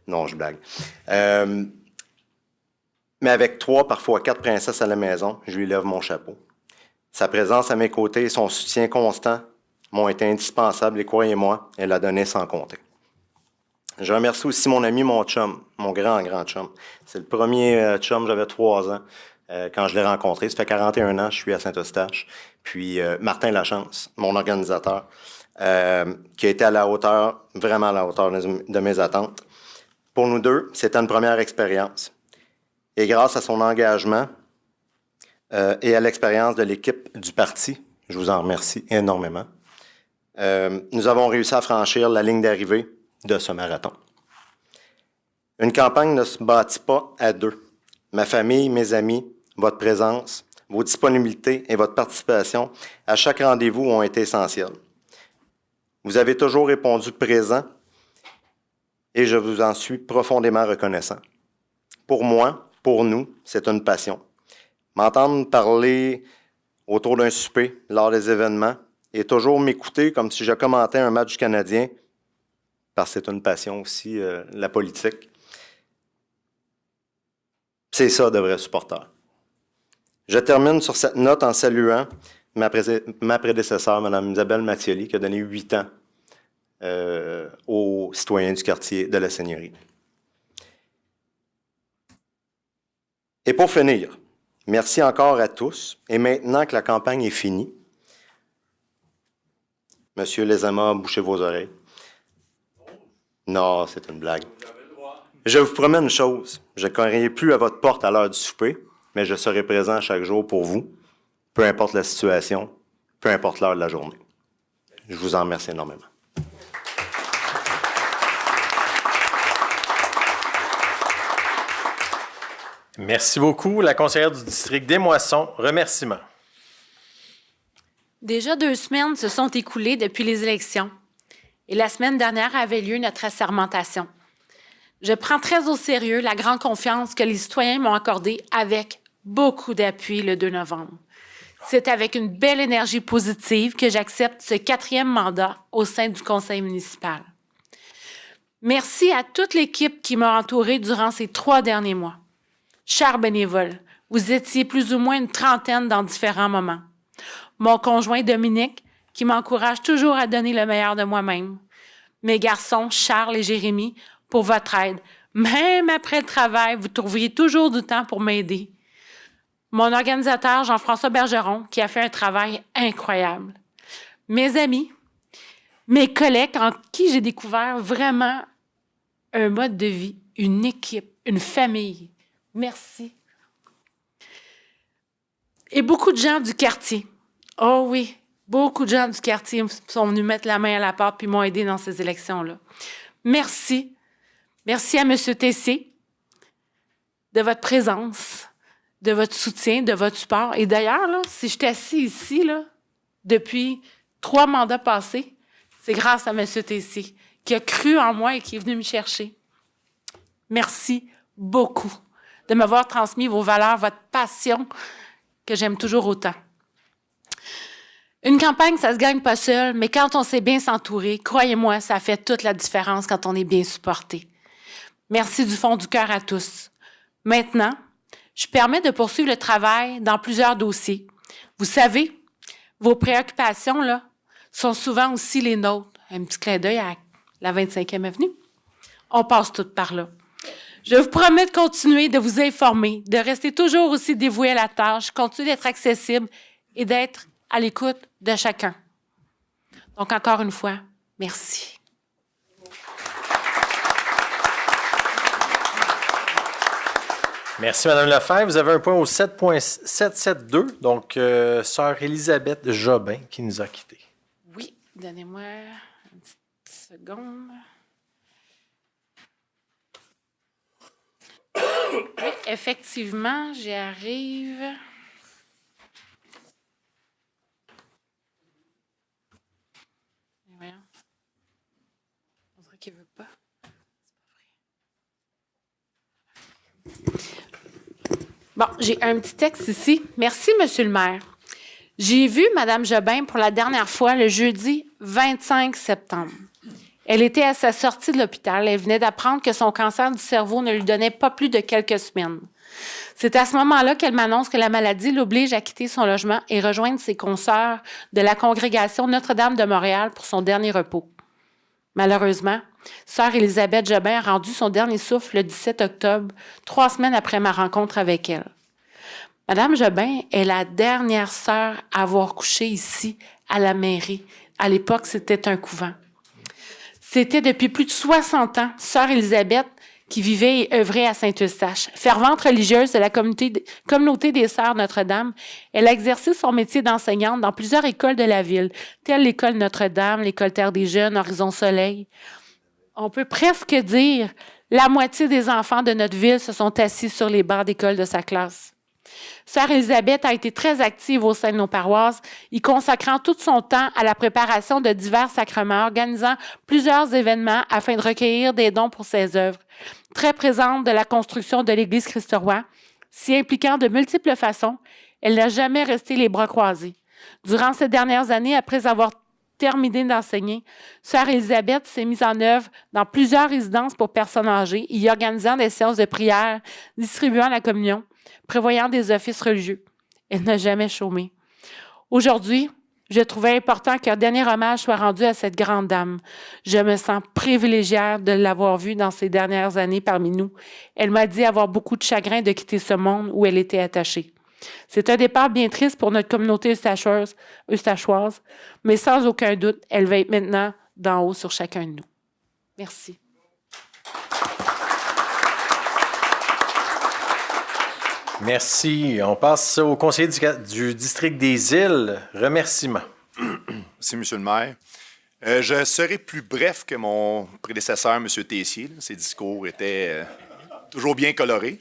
non, je blague. Mais avec 3, parfois 4 princesses à la maison, je lui lève mon chapeau. Sa présence à mes côtés et son soutien constant m'ont été indispensables et croyez-moi, elle a donné sans compter. Je remercie aussi mon ami, mon chum, mon grand chum. C'est le premier chum, j'avais 3 ans quand je l'ai rencontré. Ça fait 41 ans, je suis à Saint-Eustache. Puis Martin Lachance, mon organisateur, qui a été à la hauteur, vraiment à la hauteur de mes attentes. Pour nous deux, c'était une première expérience. Et grâce à son engagement et à l'expérience de l'équipe du parti, je vous en remercie énormément, nous avons réussi à franchir la ligne d'arrivée de ce marathon. Une campagne ne se bâtit pas à 2. Ma famille, mes amis, votre présence, vos disponibilités et votre participation à chaque rendez-vous ont été essentielles. Vous avez toujours répondu présent et je vous en suis profondément reconnaissant. Pour moi, pour nous, c'est une passion. M'entendre parler autour d'un souper, lors des événements, et toujours m'écouter comme si je commentais un match du Canadien, parce que c'est une passion aussi, la politique. C'est ça, de vrais supporters. Je termine sur cette note en saluant ma prédécesseur, Mme Isabelle Mattioli, qui a donné 8 ans aux citoyens du quartier de la Seigneurie. Et pour finir, merci encore à tous. Et maintenant que la campagne est finie, Monsieur Lezama, bouchez vos oreilles. Non, c'est une blague. Je vous promets une chose, je ne cognerai plus à votre porte à l'heure du souper, mais je serai présent chaque jour pour vous, peu importe la situation, peu importe l'heure de la journée. Je vous en remercie énormément. Merci beaucoup, la conseillère du district des Moissons. Remerciements. Déjà 2 semaines se sont écoulées depuis les élections et la semaine dernière avait lieu notre assermentation. Je prends très au sérieux la grande confiance que les citoyens m'ont accordée avec beaucoup d'appui le 2 novembre. C'est avec une belle énergie positive que j'accepte ce 4e mandat au sein du conseil municipal. Merci à toute l'équipe qui m'a entourée durant ces 3 derniers mois. Chers bénévoles, vous étiez plus ou moins une trentaine dans différents moments. Mon conjoint Dominique, qui m'encourage toujours à donner le meilleur de moi-même. Mes garçons Charles et Jérémy, pour votre aide. Même après le travail, vous trouviez toujours du temps pour m'aider. Mon organisateur Jean-François Bergeron, qui a fait un travail incroyable. Mes amis, mes collègues en qui j'ai découvert vraiment un mode de vie, une équipe, une famille. Merci. Et beaucoup de gens du quartier. Oh oui, beaucoup de gens du quartier sont venus mettre la main à la pâte puis m'ont aidé dans ces élections-là. Merci. Merci à M. Tessier de votre présence, de votre soutien, de votre support. Et d'ailleurs, là, si je suis assis ici, là, depuis 3 mandats passés, c'est grâce à M. Tessier qui a cru en moi et qui est venu me chercher. Merci beaucoup de m'avoir transmis vos valeurs, votre passion que j'aime toujours autant. Une campagne, ça se gagne pas seul, mais quand on sait bien s'entourer, croyez-moi, ça fait toute la différence quand on est bien supporté. Merci du fond du cœur à tous. Maintenant, je permets de poursuivre le travail dans plusieurs dossiers. Vous savez, vos préoccupations, là, sont souvent aussi les nôtres. Un petit clin d'œil à la 25e avenue. On passe toutes par là. Je vous promets de continuer de vous informer, de rester toujours aussi dévoué à la tâche, continuer d'être accessible et d'être à l'écoute de chacun. Donc, encore une fois, merci. Merci, Mme Lefebvre. Vous avez un point au 7.772, donc Sœur Élisabeth Jobin qui nous a quittés. Oui, donnez-moi une petite seconde. Oui, effectivement, j'y arrive. Voyons. On dirait qu'il ne veut pas. Bon, j'ai un petit texte ici. Merci, Monsieur le maire. J'ai vu Mme Jobin pour la dernière fois le jeudi 25 septembre. Elle était à sa sortie de l'hôpital. Elle venait d'apprendre que son cancer du cerveau ne lui donnait pas plus de quelques semaines. C'est à ce moment-là qu'elle m'annonce que la maladie l'oblige à quitter son logement et rejoindre ses consoeurs de la congrégation Notre-Dame de Montréal pour son dernier repos. Malheureusement, Sœur Élisabeth Jobin a rendu son dernier souffle le 17 octobre, 3 semaines après ma rencontre avec elle. Madame Jobin est la dernière sœur à avoir couché ici, à la mairie. À l'époque, c'était un couvent. C'était depuis plus de 60 ans, Sœur Élisabeth qui vivait et œuvrait à Saint-Eustache. Fervente religieuse de la communauté des Sœurs Notre-Dame, elle a exercé son métier d'enseignante dans plusieurs écoles de la ville, telles l'école Notre-Dame, l'école Terre des Jeunes, Horizon Soleil. On peut presque dire la moitié des enfants de notre ville se sont assis sur les bancs d'école de sa classe. Sœur Élisabeth a été très active au sein de nos paroisses, y consacrant tout son temps à la préparation de divers sacrements, organisant plusieurs événements afin de recueillir des dons pour ses œuvres. Très présente de la construction de l'Église Christ-Roi, s'y impliquant de multiples façons, elle n'a jamais resté les bras croisés. Durant ces dernières années, après avoir terminé d'enseigner, Sœur Élisabeth s'est mise en œuvre dans plusieurs résidences pour personnes âgées, y organisant des séances de prière, distribuant la communion, prévoyant des offices religieux. Elle n'a jamais chômé. Aujourd'hui, je trouvais important qu'un dernier hommage soit rendu à cette grande dame. Je me sens privilégiée de l'avoir vue dans ces dernières années parmi nous. Elle m'a dit avoir beaucoup de chagrin de quitter ce monde où elle était attachée. C'est un départ bien triste pour notre communauté eustachoise, mais sans aucun doute, elle va être maintenant d'en haut sur chacun de nous. Merci. Merci. On passe au conseiller du district des Îles. Remerciements. Merci, M. le maire. Je serai plus bref que mon prédécesseur, M. Tessier. Ses discours étaient toujours bien colorés.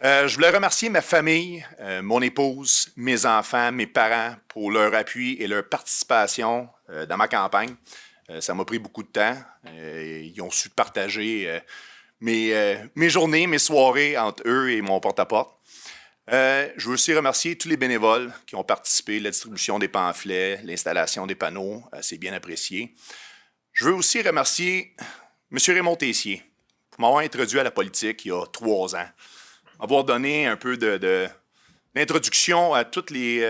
Je voulais remercier ma famille, mon épouse, mes enfants, mes parents pour leur appui et leur participation dans ma campagne. Ça m'a pris beaucoup de temps. Ils ont su partager mes journées, mes soirées entre eux et mon porte-à-porte. Je veux aussi remercier tous les bénévoles qui ont participé à la distribution des pamphlets, l'installation des panneaux. C'est bien apprécié. Je veux aussi remercier M. Raymond Tessier pour m'avoir introduit à la politique il y a 3 ans. M'avoir donné un peu d'introduction à toutes les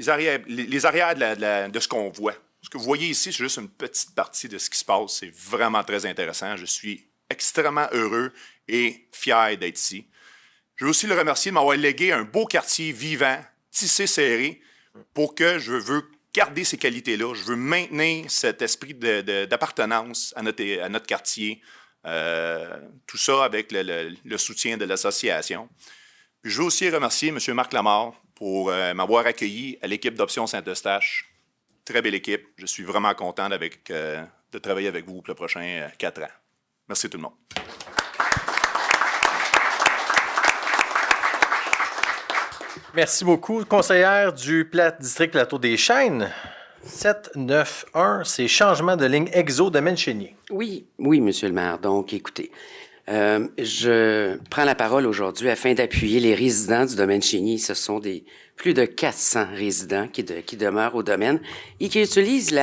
arrières de ce qu'on voit. Ce que vous voyez ici, c'est juste une petite partie de ce qui se passe. C'est vraiment très intéressant. Je suis extrêmement heureux et fier d'être ici. Je veux aussi le remercier de m'avoir légué un beau quartier vivant, tissé serré, pour que je veux garder ces qualités-là. Je veux maintenir cet esprit d'appartenance à notre quartier. Tout ça avec le soutien de l'association. Puis je veux aussi remercier M. Marc Lamarre pour m'avoir accueilli à l'équipe d'Option Saint-Eustache. Très belle équipe. Je suis vraiment content de travailler avec vous pour le prochain 4 ans. Merci tout le monde. Merci beaucoup. Conseillère du district Plateau des Chênes, 791, c'est changement de ligne EXO domaine Chénier. Oui, Monsieur le maire. Donc, écoutez, je prends la parole aujourd'hui afin d'appuyer les résidents du domaine Chénier. Ce sont plus de 400 résidents qui demeurent au domaine et qui utilisent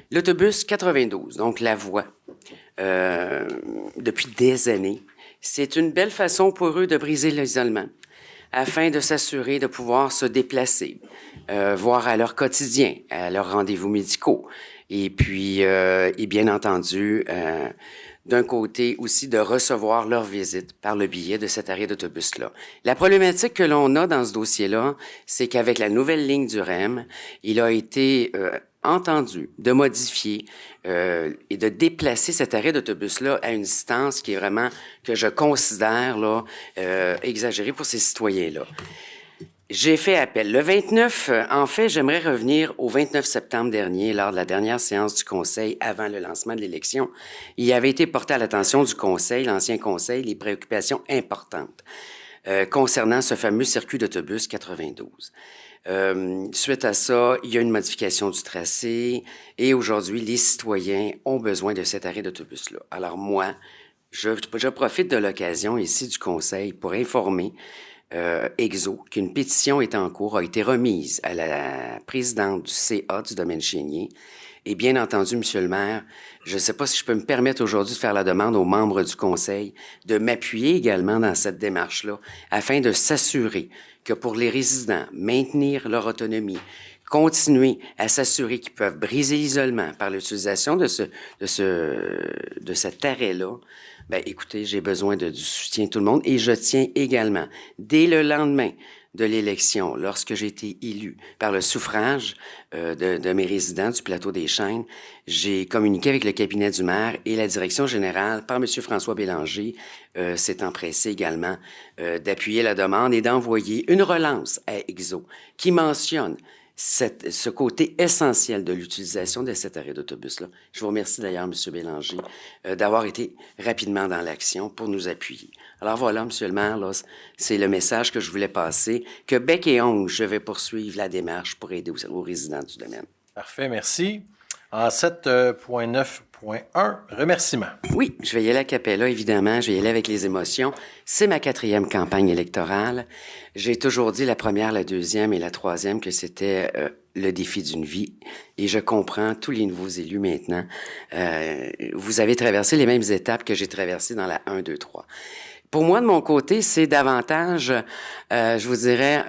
l'autobus 92, donc la voie, depuis des années. C'est une belle façon pour eux de briser l'isolement, afin de s'assurer de pouvoir se déplacer, voir à leur quotidien, à leurs rendez-vous médicaux. Et puis, et bien entendu, d'un côté aussi de recevoir leur visite par le biais de cet arrêt d'autobus-là. La problématique que l'on a dans ce dossier-là, c'est qu'avec la nouvelle ligne du REM, il a été entendu de modifier et de déplacer cet arrêt d'autobus-là à une distance qui est vraiment, que je considère là, exagérée pour ces citoyens-là. J'ai fait appel. Le 29, en fait, j'aimerais revenir au 29 septembre dernier, lors de la dernière séance du Conseil, avant le lancement de l'élection. Il avait été porté à l'attention du Conseil, l'ancien Conseil, les préoccupations importantes concernant ce fameux circuit d'autobus 92. Suite à ça, il y a une modification du tracé et aujourd'hui, les citoyens ont besoin de cet arrêt d'autobus-là. Alors moi, je profite de l'occasion ici du Conseil pour informer EXO qu'une pétition est en cours, a été remise à la présidente du CA du domaine Chénier. Et bien entendu, Monsieur le maire, je ne sais pas si je peux me permettre aujourd'hui de faire la demande aux membres du Conseil de m'appuyer également dans cette démarche-là afin de s'assurer que pour les résidents, maintenir leur autonomie, continuer à s'assurer qu'ils peuvent briser l'isolement par l'utilisation de cet arrêt-là. Ben, écoutez, j'ai besoin du soutien de tout le monde et je tiens également, dès le lendemain de l'élection, lorsque j'ai été élu par le suffrage de mes résidents du Plateau des Chênes, j'ai communiqué avec le cabinet du maire et la direction générale par M. François Bélanger, s'est empressé également d'appuyer la demande et d'envoyer une relance à EXO qui mentionne ce côté essentiel de l'utilisation de cet arrêt d'autobus-là. Je vous remercie d'ailleurs, M. Bélanger, d'avoir été rapidement dans l'action pour nous appuyer. Alors voilà, M. le maire, là, c'est le message que je voulais passer, que bec et ongle, je vais poursuivre la démarche pour aider aux résidents du domaine. Parfait, merci. En 7.9.1, remerciements. Oui, je vais y aller à Capella, évidemment. Je vais y aller avec les émotions. C'est ma 4e campagne électorale. J'ai toujours dit la première, la 2e et la 3e que c'était le défi d'une vie. Et je comprends tous les nouveaux élus maintenant. Vous avez traversé les mêmes étapes que j'ai traversées dans la 1, 2, 3. Pour moi, de mon côté, c'est davantage, je vous dirais,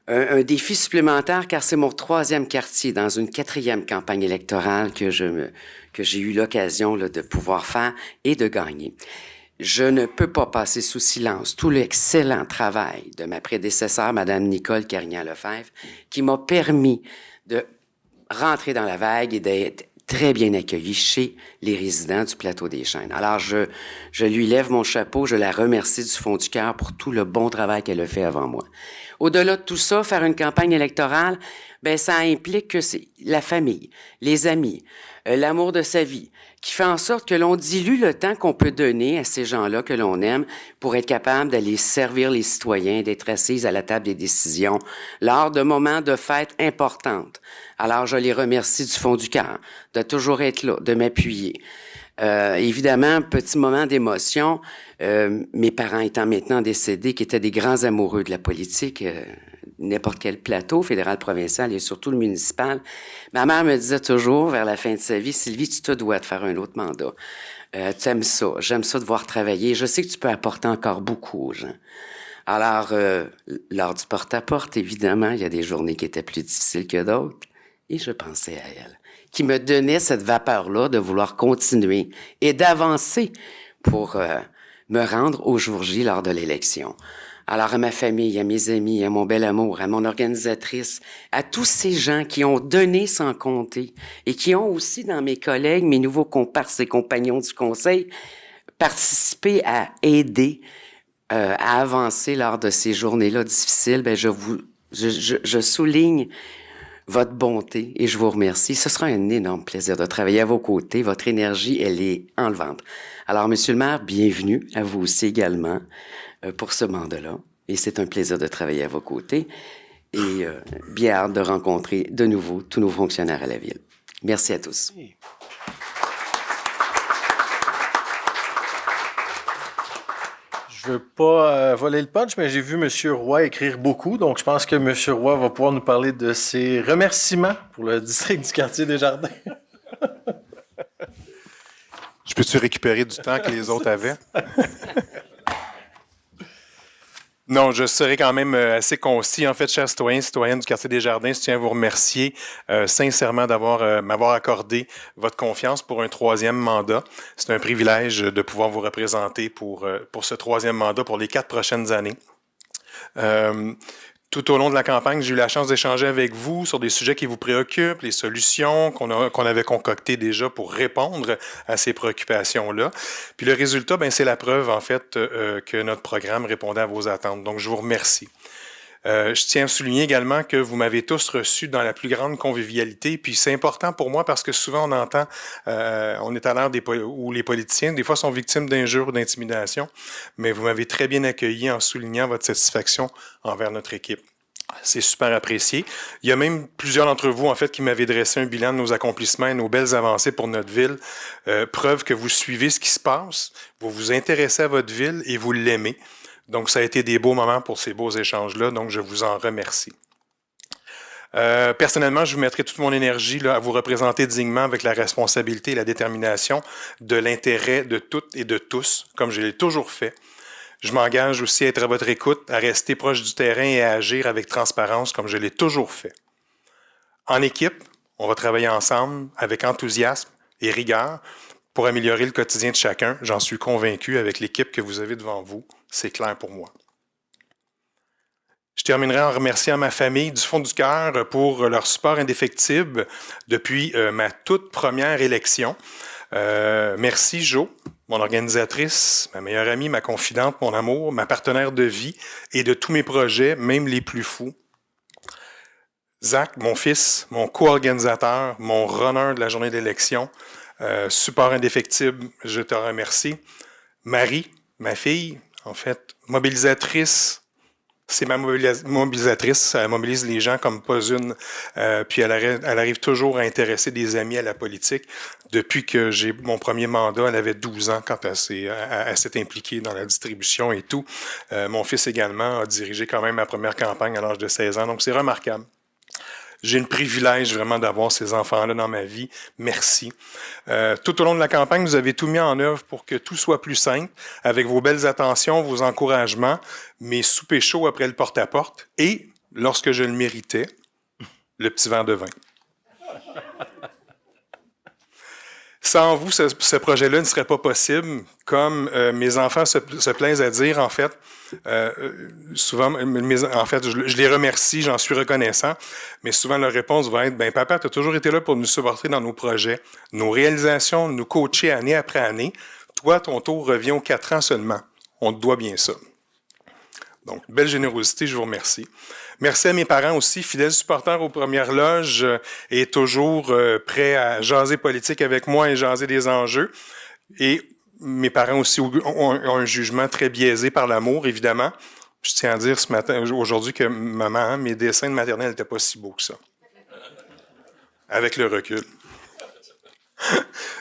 un défi supplémentaire, car c'est mon 3e quartier dans une 4e campagne électorale que j'ai eu l'occasion de pouvoir faire et de gagner. Je ne peux pas passer sous silence tout l'excellent travail de ma prédécesseure, Mme Nicole Carignan-Lefebvre, qui m'a permis de rentrer dans la vague et d'être très bien accueillie chez les résidents du Plateau des Chênes. Alors, je lui lève mon chapeau, je la remercie du fond du cœur pour tout le bon travail qu'elle a fait avant moi. Au-delà de tout ça, faire une campagne électorale, ben ça implique que c'est la famille, les amis, l'amour de sa vie, qui fait en sorte que l'on dilue le temps qu'on peut donner à ces gens-là que l'on aime pour être capable d'aller servir les citoyens, d'être assise à la table des décisions lors de moments de fête importantes. Alors, je les remercie du fond du cœur de toujours être là, de m'appuyer. Évidemment, petit moment d'émotion, mes parents étant maintenant décédés, qui étaient des grands amoureux de la politique, n'importe quel plateau, fédéral, provincial et surtout le municipal. Ma mère me disait toujours, vers la fin de sa vie, « Sylvie, tu te dois de faire un autre mandat. Tu aimes ça, j'aime ça de voir travailler. Je sais que tu peux apporter encore beaucoup aux gens. » Alors, lors du porte-à-porte, évidemment, il y a des journées qui étaient plus difficiles que d'autres. Et je pensais à elle, qui me donnait cette vapeur-là de vouloir continuer et d'avancer pour me rendre au jour J lors de l'élection. Alors à ma famille, à mes amis, à mon bel amour, à mon organisatrice, à tous ces gens qui ont donné sans compter et qui ont aussi, dans mes collègues, mes nouveaux comparses et compagnons du conseil, participé à aider à avancer lors de ces journées-là difficiles, ben je souligne votre bonté et je vous remercie. Ce sera un énorme plaisir de travailler à vos côtés. Votre énergie, elle est enlevante. Alors, Monsieur le maire, bienvenue à vous aussi également pour ce mandat-là. Et c'est un plaisir de travailler à vos côtés et bien hâte de rencontrer de nouveau tous nos fonctionnaires à la Ville. Merci à tous. Je veux pas voler le punch, mais j'ai vu M. Roy écrire beaucoup, donc je pense que M. Roy va pouvoir nous parler de ses remerciements pour le district du quartier des Jardins. Je peux-tu récupérer du temps que les autres avaient? Non, je serai quand même assez concis. En fait, chers citoyens, citoyennes du quartier des Jardins, je tiens à vous remercier sincèrement d'avoir m'avoir accordé votre confiance pour un 3e mandat. C'est un privilège de pouvoir vous représenter pour ce 3e mandat pour les 4 prochaines années. Tout au long de la campagne, j'ai eu la chance d'échanger avec vous sur des sujets qui vous préoccupent, les solutions qu'on avait concoctées déjà pour répondre à ces préoccupations-là. Puis le résultat, ben, c'est la preuve, en fait, que notre programme répondait à vos attentes. Donc, je vous remercie. Je tiens à souligner également que vous m'avez tous reçu dans la plus grande convivialité. Puis c'est important pour moi parce que souvent on entend, on est à l'ère où les politiciens, des fois, sont victimes d'injures ou d'intimidation. Mais vous m'avez très bien accueilli en soulignant votre satisfaction envers notre équipe. C'est super apprécié. Il y a même plusieurs d'entre vous, en fait, qui m'avaient dressé un bilan de nos accomplissements et nos belles avancées pour notre ville. Preuve que vous suivez ce qui se passe, vous vous intéressez à votre ville et vous l'aimez. Donc, ça a été des beaux moments pour ces beaux échanges-là, donc je vous en remercie. Personnellement, je vous mettrai toute mon énergie là, à vous représenter dignement avec la responsabilité et la détermination de l'intérêt de toutes et de tous, comme je l'ai toujours fait. Je m'engage aussi à être à votre écoute, à rester proche du terrain et à agir avec transparence, comme je l'ai toujours fait. En équipe, on va travailler ensemble avec enthousiasme et rigueur pour améliorer le quotidien de chacun. J'en suis convaincu avec l'équipe que vous avez devant vous. C'est clair pour moi. Je terminerai en remerciant ma famille du fond du cœur pour leur support indéfectible depuis ma toute première élection. Merci Jo, mon organisatrice, ma meilleure amie, ma confidente, mon amour, ma partenaire de vie et de tous mes projets, même les plus fous. Zach, mon fils, mon co-organisateur, mon runner de la journée d'élection, support indéfectible, je te remercie. Marie, ma fille, en fait, mobilisatrice, c'est ma mobilisatrice, elle mobilise les gens comme pas une, puis elle arrive toujours à intéresser des amis à la politique. Depuis que j'ai mon premier mandat, elle avait 12 ans quand elle s'est impliquée dans la distribution et tout. Mon fils également a dirigé quand même ma première campagne à l'âge de 16 ans, donc c'est remarquable. J'ai le privilège vraiment d'avoir ces enfants-là dans ma vie. Merci. Tout au long de la campagne, vous avez tout mis en œuvre pour que tout soit plus simple, avec vos belles attentions, vos encouragements, mes soupers chauds après le porte-à-porte et, lorsque je le méritais, le petit verre de vin. Sans vous, ce projet-là ne serait pas possible. Comme mes enfants se plaisent à dire, en fait, souvent, je les remercie, j'en suis reconnaissant, mais souvent leur réponse va être, ben papa, tu as toujours été là pour nous supporter dans nos projets, nos réalisations, nous coacher année après année. Toi, ton tour revient aux 4 ans seulement. On te doit bien ça. Donc, belle générosité, je vous remercie. Merci à mes parents aussi, fidèles supporters aux premières loges et toujours prêts à jaser politique avec moi et jaser des enjeux. Et mes parents aussi ont un jugement très biaisé par l'amour, évidemment. Je tiens à dire aujourd'hui que maman, mes dessins de maternelle n'étaient pas si beaux que ça. Avec le recul.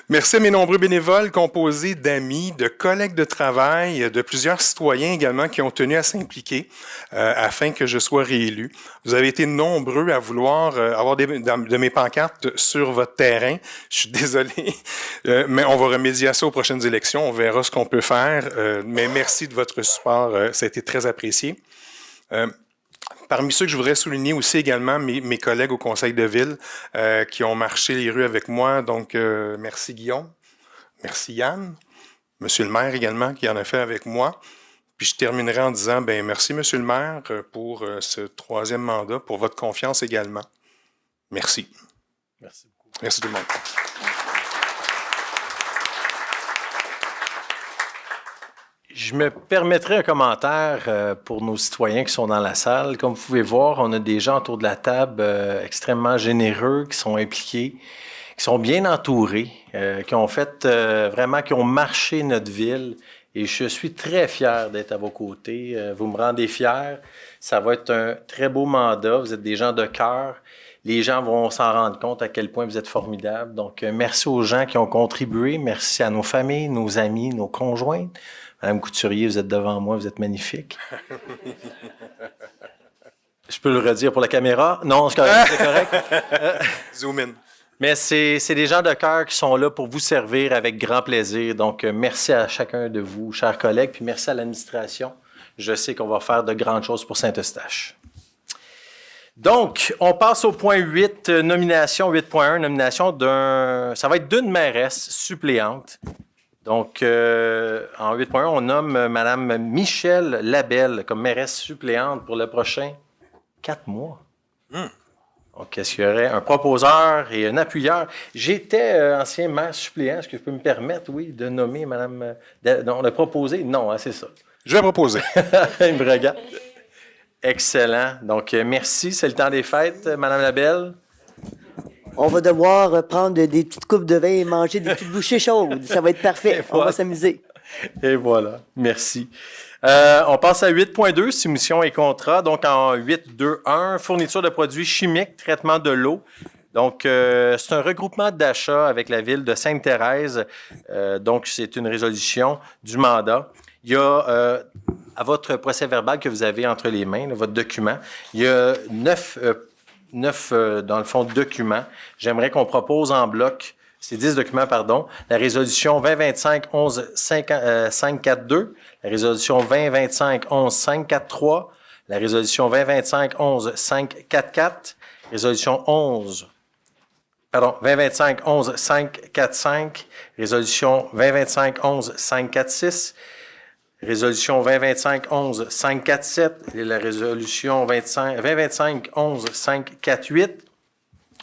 Merci à mes nombreux bénévoles composés d'amis, de collègues de travail, de plusieurs citoyens également qui ont tenu à s'impliquer afin que je sois réélu. Vous avez été nombreux à vouloir avoir de mes pancartes sur votre terrain. Je suis désolé, mais on va remédier à ça aux prochaines élections. On verra ce qu'on peut faire. Mais merci de votre support. Ça a été très apprécié. Parmi ceux que je voudrais souligner aussi également, mes collègues au conseil de ville qui ont marché les rues avec moi. Donc, merci Guillaume, merci Yann, monsieur le maire également qui en a fait avec moi. Puis je terminerai en disant, ben merci monsieur le maire pour ce 3e mandat, pour votre confiance également. Merci. Merci beaucoup. Merci tout le monde. Je me permettrai un commentaire pour nos citoyens qui sont dans la salle. Comme vous pouvez voir, on a des gens autour de la table extrêmement généreux, qui sont impliqués, qui sont bien entourés, qui ont fait vraiment, qui ont marché notre ville. Et je suis très fier d'être à vos côtés. Vous me rendez fier. Ça va être un très beau mandat. Vous êtes des gens de cœur. Les gens vont s'en rendre compte à quel point vous êtes formidables. Donc, merci aux gens qui ont contribué. Merci à nos familles, nos amis, nos conjointes. Madame Couturier, vous êtes devant moi, vous êtes magnifique. Je peux le redire pour la caméra? Non, c'est correct. Zoom in. Mais c'est des gens de cœur qui sont là pour vous servir avec grand plaisir. Donc, merci à chacun de vous, chers collègues, puis merci à l'administration. Je sais qu'on va faire de grandes choses pour Saint-Eustache. Donc, on passe au point 8, nomination 8.1, nomination ça va être d'une mairesse suppléante. Donc, en 8.1, on nomme Mme Michèle Labelle comme mairesse suppléante pour le prochain 4 mois. Donc, est-ce qu'il y aurait un proposeur et un appuyeur? J'étais ancien maire suppléant. Est-ce que je peux me permettre, oui, de nommer Mme... Non, de proposer? Non, hein, c'est ça. Je vais proposer. Il me regarde. Excellent. Donc, merci. C'est le temps des fêtes, Mme Labelle. On va devoir prendre des petites coupes de vin et manger des petites bouchées chaudes. Ça va être parfait. On va s'amuser. Et voilà. Merci. On passe à 8.2, soumission et contrat. Donc, en 8.2.1, fourniture de produits chimiques, traitement de l'eau. Donc, c'est un regroupement d'achats avec la ville de Sainte-Thérèse. Donc, c'est une résolution du mandat. Il y a, à votre procès-verbal que vous avez entre les mains, là, votre document, il y a 9 dans le fond, documents. J'aimerais qu'on propose en bloc, c'est 10 documents, pardon, la résolution 2025-11-542, la résolution 2025-11-543, la résolution 2025-11-544, résolution 2025-11-545, résolution 2025-11-546, résolution 2025-11-547 et la résolution 2025-11-548.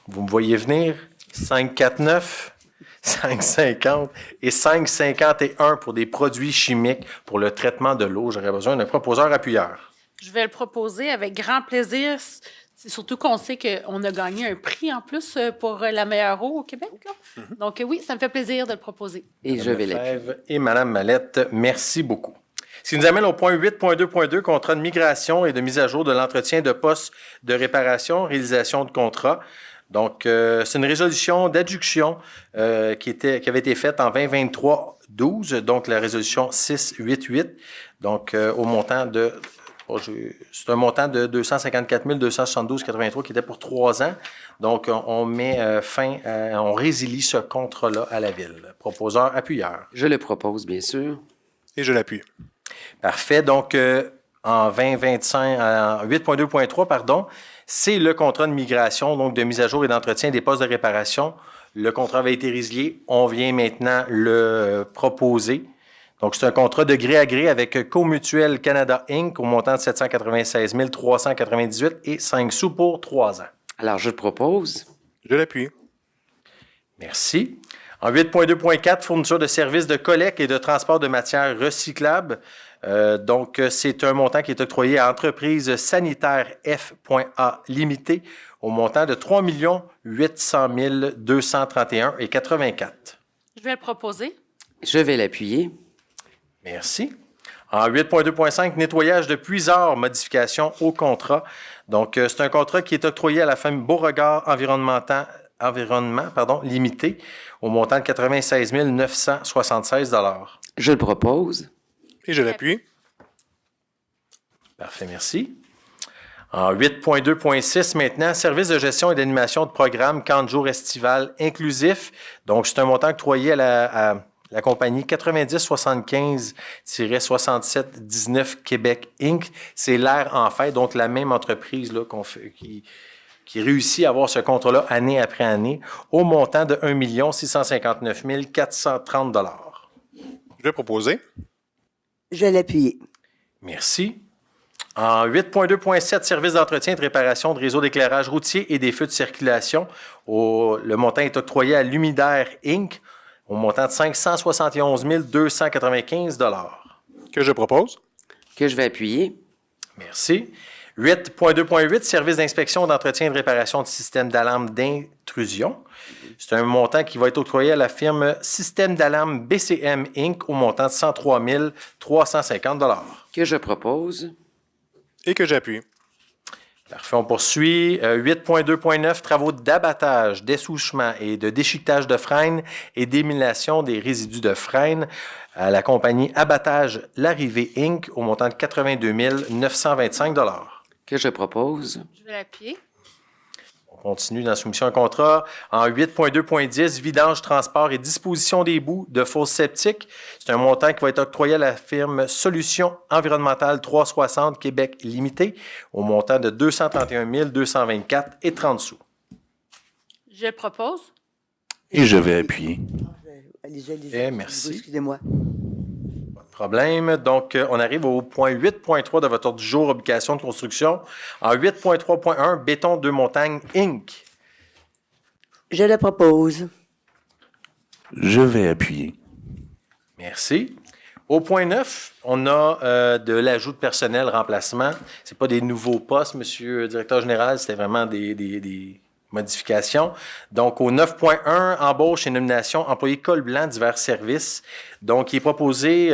Vous me voyez venir. 549, 550 et 551 pour des produits chimiques pour le traitement de l'eau. J'aurais besoin d'un proposeur appuyeur. Je vais le proposer avec grand plaisir. C'est surtout qu'on sait qu'on a gagné un prix en plus pour la meilleure eau au Québec. Là. Donc oui, ça me fait plaisir de le proposer. Et je vais l'appuyer. Et Mme Mallette, merci beaucoup. Ce qui nous amène au point 8.2.2, contrat de migration et de mise à jour de l'entretien de postes de réparation, réalisation de contrats. Donc, c'est une résolution d'adduction qui avait été faite en 2023-12, donc la résolution 688, donc au montant de... C'est un montant de 254 272,83 qui était pour 3 ans. Donc, on met on résilie ce contrat-là à la Ville. Proposeur, appuyeur. Je le propose, bien sûr. Et je l'appuie. Parfait. Donc, en 8.2.3, pardon, c'est le contrat de migration, donc de mise à jour et d'entretien des postes de réparation. Le contrat avait été résilié. On vient maintenant le proposer. Donc, c'est un contrat de gré à gré avec Comutuel Canada Inc. au montant de 796 398 et 5 sous pour 3 ans. Alors, je le propose. Je l'appuie. Merci. En 8.2.4, fourniture de services de collecte et de transport de matières recyclables. Donc, c'est un montant qui est octroyé à Entreprise Sanitaire F.A. Limitée au montant de 3 800 231,84. Je vais le proposer. Je vais l'appuyer. Merci. En 8.2.5, nettoyage de puiseurs, modification au contrat. Donc, c'est un contrat qui est octroyé à la firme Beauregard Environnement limité au montant de 96 976 $. Je le propose. Et je l'appuie. Parfait, merci. En 8.2.6 maintenant, service de gestion et d'animation de programme camp de jour estival inclusif. Donc, c'est un montant octroyé à la compagnie 9075-6719 Québec Inc. C'est l'Air en fait, donc la même entreprise là, qui réussit à avoir ce contrat-là année après année au montant de 1 659 430 $. Je vais proposer. Je vais l'appuyer. Merci. En 8.2.7, service d'entretien et de réparation de réseaux d'éclairage routier et des feux de circulation. Le montant est octroyé à Lumidaire Inc. au montant de 571 295 $. Que je propose. Que je vais appuyer. Merci. 8.2.8, service d'inspection, d'entretien et de réparation de systèmes d'alarme d'intrusion. C'est un montant qui va être octroyé à la firme Système d'alarme BCM Inc. au montant de 103 350 $. Que je propose. Et que j'appuie. Parfait, on poursuit. 8.2.9, travaux d'abattage, dessouchement et de déchiquetage de frênes et d'élimination des résidus de frênes à la compagnie Abattage L'Arrivée Inc. au montant de 82 925 $. Que je propose. Je vais l'appuyer. On continue dans la soumission à contrat. En 8.2.10, vidange, transport et disposition des boues de fosses septiques. C'est un montant qui va être octroyé à la firme Solutions environnementales 360 Québec Limité au montant de 231 224 et 30 sous. Je le propose. Et je vais appuyer. Allez-y. Merci. Excusez-moi. Pas de problème. Donc, on arrive au point 8.3 de votre ordre du jour, obligation de construction. En 8.3.1, Béton Deux Montagnes Inc. Je le propose. Je vais appuyer. Merci. Au point 9, on a de l'ajout de personnel remplacement. Ce n'est pas des nouveaux postes, monsieur le directeur général, c'était vraiment des modifications. Donc, au 9.1, embauche et nomination, employés col blanc divers services. Donc, il est proposé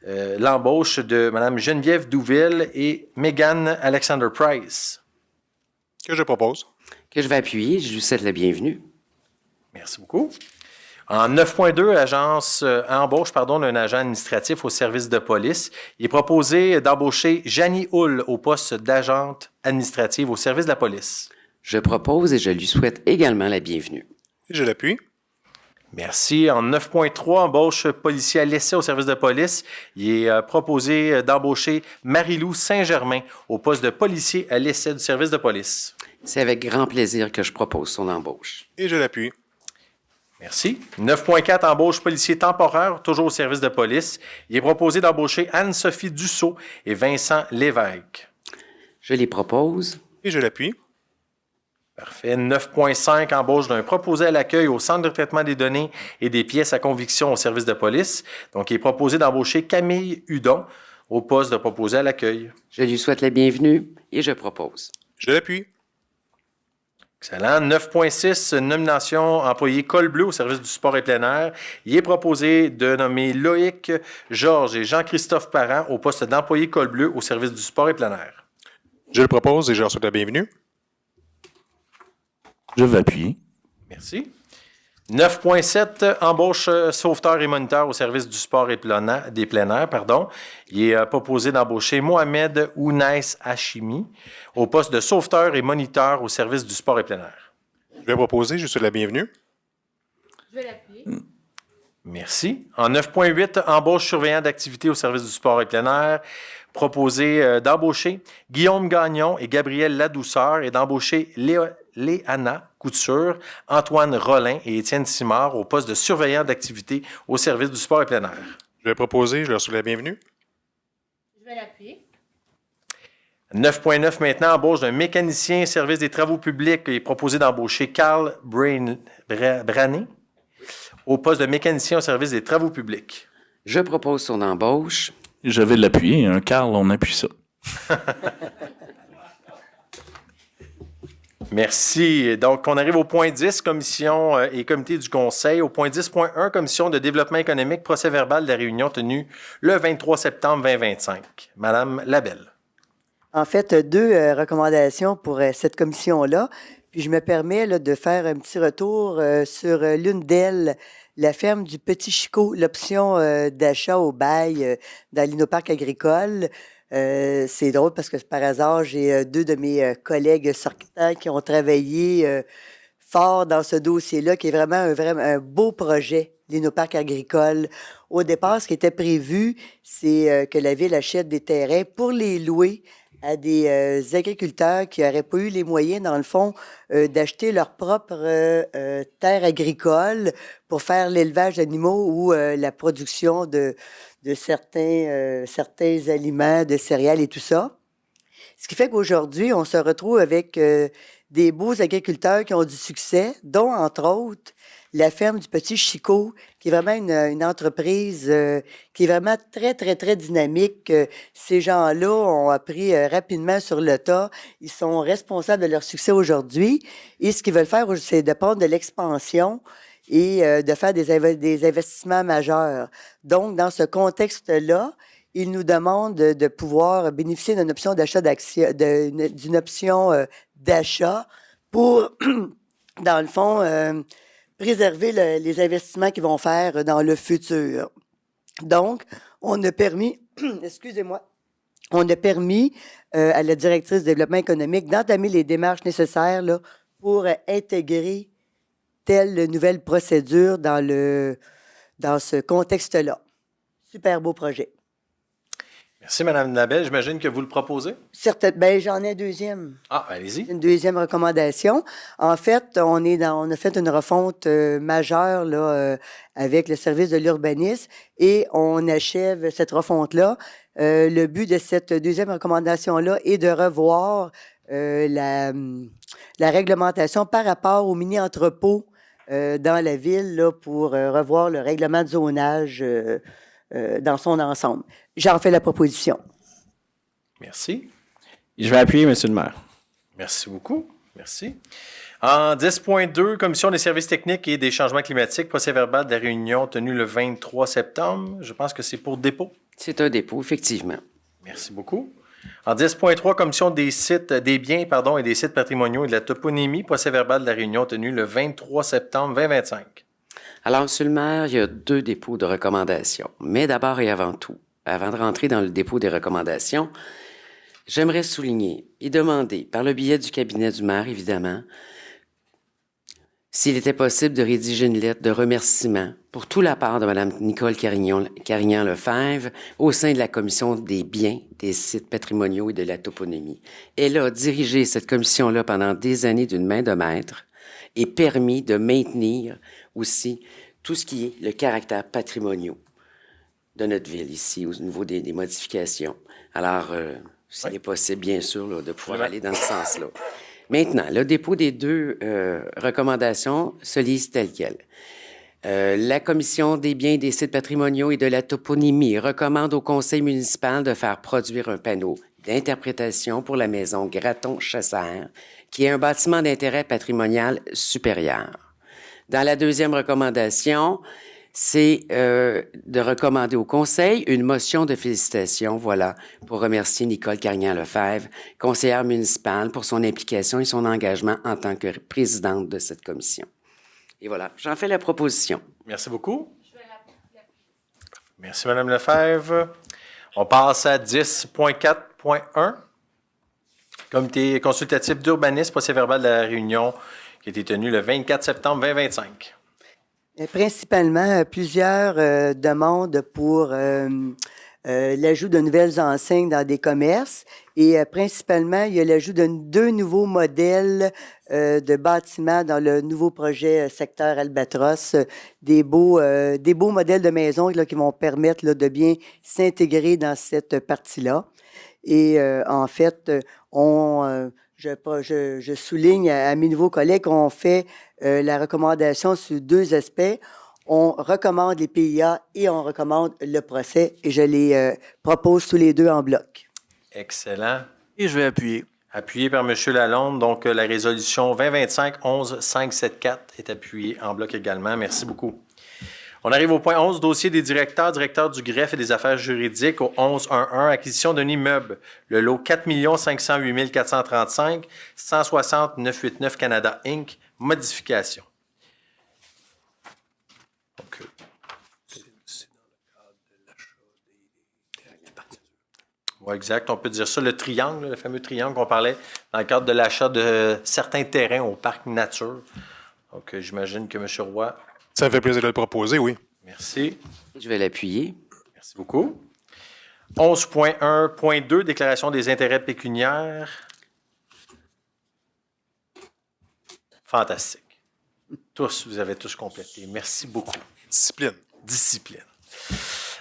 l'embauche de Mme Geneviève Douville et Megan Alexander Price. Que je propose. Que je vais appuyer. Je vous souhaite la bienvenue. Merci beaucoup. En 9.2, embauche d'un agent administratif au service de police. Il est proposé d'embaucher Janie Hull au poste d'agente administrative au service de la police. Je propose et je lui souhaite également la bienvenue. Je l'appuie. Merci. En 9.3, embauche policier à l'essai au service de police. Il est proposé d'embaucher Marie-Lou Saint-Germain au poste de policier à l'essai du service de police. C'est avec grand plaisir que je propose son embauche. Et je l'appuie. Merci. 9.4, embauche policier temporaire, toujours au service de police. Il est proposé d'embaucher Anne-Sophie Dussault et Vincent Lévesque. Je les propose. Et je l'appuie. Parfait. 9.5, embauche d'un proposé à l'accueil au Centre de traitement des données et des pièces à conviction au service de police. Donc, il est proposé d'embaucher Camille Hudon au poste de proposé à l'accueil. Je lui souhaite la bienvenue et je propose. Je l'appuie. Excellent. 9.6, nomination employé col bleu au service du sport et plein air. Il est proposé de nommer Loïc, Georges et Jean-Christophe Parent au poste d'employé col bleu au service du sport et plein air. Je le propose et je leur souhaite la bienvenue. Je vais appuyer. Merci. 9.7, embauche sauveteur et moniteur au service du sport et des plein air. Il est proposé d'embaucher Mohamed Ounès Hachimi au poste de sauveteur et moniteur au service du sport et plein air. Je vais proposer, je souhaite la bienvenue. Je vais l'appuyer. Merci. En 9.8, embauche surveillant d'activité au service du sport et plein air. Proposé d'embaucher Guillaume Gagnon et Gabriel Ladouceur et d'embaucher Léana Couture, Antoine Rollin et Étienne Simard au poste de surveillant d'activité au service du sport et plein air. Je vais proposer, je leur souhaite la bienvenue. Je vais l'appuyer. 9.9 maintenant, embauche d'un mécanicien service des travaux publics et proposé d'embaucher Carl Brané au poste de mécanicien au service des travaux publics. Je propose son embauche. Je vais l'appuyer. Carl, on appuie ça. Merci. Donc, on arrive au point 10, commission et comité du conseil. Au point 10.1, commission de développement économique, procès-verbal de la réunion tenue le 23 septembre 2025. Madame Labelle. En fait, deux recommandations pour cette commission-là. Puis je me permets là, de faire un petit retour sur l'une d'elles, la ferme du Petit Chicot, l'option d'achat au bail dans l'Innoparc agricole. C'est drôle parce que par hasard, j'ai deux de mes collègues sortants qui ont travaillé fort dans ce dossier-là, qui est vraiment un beau projet, l'Innoparc agricole. Au départ, ce qui était prévu, c'est que la Ville achète des terrains pour les louer à des agriculteurs qui n'auraient pas eu les moyens, dans le fond, d'acheter leur propre terre agricole pour faire l'élevage d'animaux ou la production de certains aliments, de céréales et tout ça. Ce qui fait qu'aujourd'hui, on se retrouve avec des beaux agriculteurs qui ont du succès, dont, entre autres, la ferme du Petit Chicot, qui est vraiment une entreprise qui est vraiment très, très, très dynamique. Ces gens-là ont appris rapidement sur le tas. Ils sont responsables de leur succès aujourd'hui. Et ce qu'ils veulent faire, c'est de prendre de l'expansion et de faire des investissements majeurs. Donc, dans ce contexte-là, ils nous demandent de pouvoir bénéficier d'une option d'achat d'une option d'achat pour, dans le fond, préserver les investissements qu'ils vont faire dans le futur. Donc, on a permis, excusez-moi, on a permis à la directrice du développement économique d'entamer les démarches nécessaires là, pour intégrer telle nouvelle procédure dans ce contexte-là. Super beau projet. Merci, Mme Labelle. J'imagine que vous le proposez? Certainement. Bien, j'en ai un deuxième. Ah, allez-y. Une deuxième recommandation. En fait, on a fait une refonte majeure là, avec le service de l'urbanisme et on achève cette refonte-là. Le but de cette deuxième recommandation-là est de revoir la réglementation par rapport aux mini-entrepôts dans la ville là, pour revoir le règlement de zonage dans son ensemble. J'en fais la proposition. Merci. Je vais appuyer, M. le maire. Merci beaucoup. Merci. En 10.2, Commission des services techniques et des changements climatiques, procès-verbal de la réunion tenue le 23 septembre. Je pense que c'est pour dépôt. C'est un dépôt, effectivement. Merci beaucoup. En 10.3, Commission des biens et des sites patrimoniaux et de la toponymie, procès-verbal de la réunion tenue le 23 septembre 2025. Alors, M. le maire, il y a deux dépôts de recommandations. Mais d'abord et avant tout, avant de rentrer dans le dépôt des recommandations, j'aimerais souligner et demander, par le biais du cabinet du maire, évidemment, s'il était possible de rédiger une lettre de remerciement pour tout la part de Mme Nicole Carignan-Lefebvre au sein de la Commission des biens, des sites patrimoniaux et de la toponymie. Elle a dirigé cette commission-là pendant des années d'une main de maître et permis de maintenir aussi tout ce qui est le caractère patrimonial de notre ville ici, au niveau des modifications. Alors, s'il est possible, bien sûr, là, de pouvoir aller dans ce sens-là. Maintenant, le dépôt des deux recommandations se lise tel quel. La Commission des biens, des sites patrimoniaux et de la toponymie recommande au conseil municipal de faire produire un panneau d'interprétation pour la maison Graton-Chasseur, qui est un bâtiment d'intérêt patrimonial supérieur. Dans la deuxième recommandation, c'est de recommander au Conseil une motion de félicitations, voilà, pour remercier Nicole Carignan-Lefebvre, conseillère municipale, pour son implication et son engagement en tant que présidente de cette commission. Et voilà, j'en fais la proposition. Merci beaucoup. Merci, Mme Lefebvre. On passe à 10.4.1. Comité consultatif d'urbanisme, procès-verbal de la réunion qui a été tenue le 24 septembre 2025. Principalement, plusieurs demandes pour l'ajout de nouvelles enseignes dans des commerces et principalement, il y a l'ajout de 2 nouveaux modèles de bâtiments dans le nouveau projet secteur Albatros, des beaux modèles de maisons là, qui vont permettre là, de bien s'intégrer dans cette partie-là. Et en fait, je souligne à mes nouveaux collègues qu'on fait la recommandation sur 2 aspects. On recommande les PIA et on recommande le procès et je les propose tous les 2 en bloc. Excellent. Et je vais appuyer. Appuyé par M. Lalonde. Donc, la résolution 2025-11-574 est appuyée en bloc également. Merci beaucoup. On arrive au point 11, dossier des directeurs du greffe et des affaires juridiques au 11-1-1, acquisition d'un immeuble, le lot 4 508 435, 160 989 Canada Inc., modification. Donc, oui, exact. On peut dire ça, le triangle, le fameux triangle qu'on parlait dans le cadre de l'achat de certains terrains au parc nature. Donc, j'imagine que M. Roy... Ça me fait plaisir de le proposer, oui. Merci. Je vais l'appuyer. Merci beaucoup. 11.1.2, déclaration des intérêts pécuniaires. Fantastique. Vous avez tous complété. Merci beaucoup. Discipline.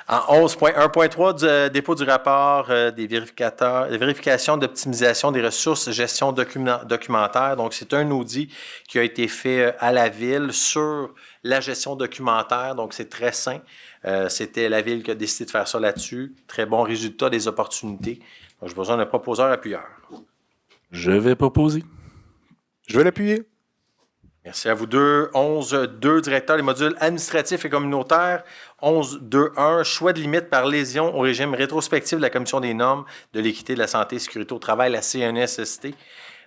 En 11.1.3, dépôt du rapport des vérifications d'optimisation des ressources, gestion documentaire. Donc, c'est un audit qui a été fait à la Ville sur la gestion documentaire. Donc, c'est très sain. C'était la Ville qui a décidé de faire ça là-dessus. Très bon résultat des opportunités. Donc, j'ai besoin d'un proposeur-appuyeur. Je vais proposer. Je vais l'appuyer. Merci à vous deux. 11.2, directeur des modules administratifs et communautaires. 11.2.1, choix de limite par lésion au régime rétrospectif de la Commission des normes de l'équité, de la santé et sécurité au travail, la CNSST.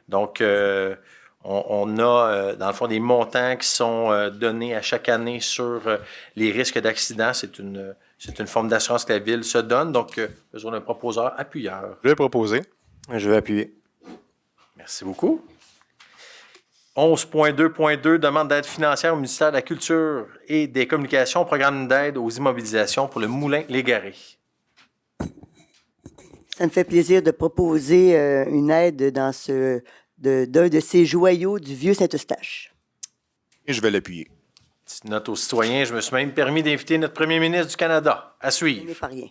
Donc, on a, dans le fond, des montants qui sont donnés à chaque année sur les risques d'accident. C'est une forme d'assurance que la Ville se donne. Donc, besoin d'un proposeur-appuyeur. Je vais proposer. Je vais appuyer. Merci beaucoup. 11.2.2, demande d'aide financière au ministère de la Culture et des Communications, programme d'aide aux immobilisations pour le Moulin Légaré. Ça me fait plaisir de proposer une aide dans d'un de ces joyaux du vieux Saint-Eustache. Et je vais l'appuyer. Petite note aux citoyens, je me suis même permis d'inviter notre premier ministre du Canada. À suivre. Ce n'est pas rien.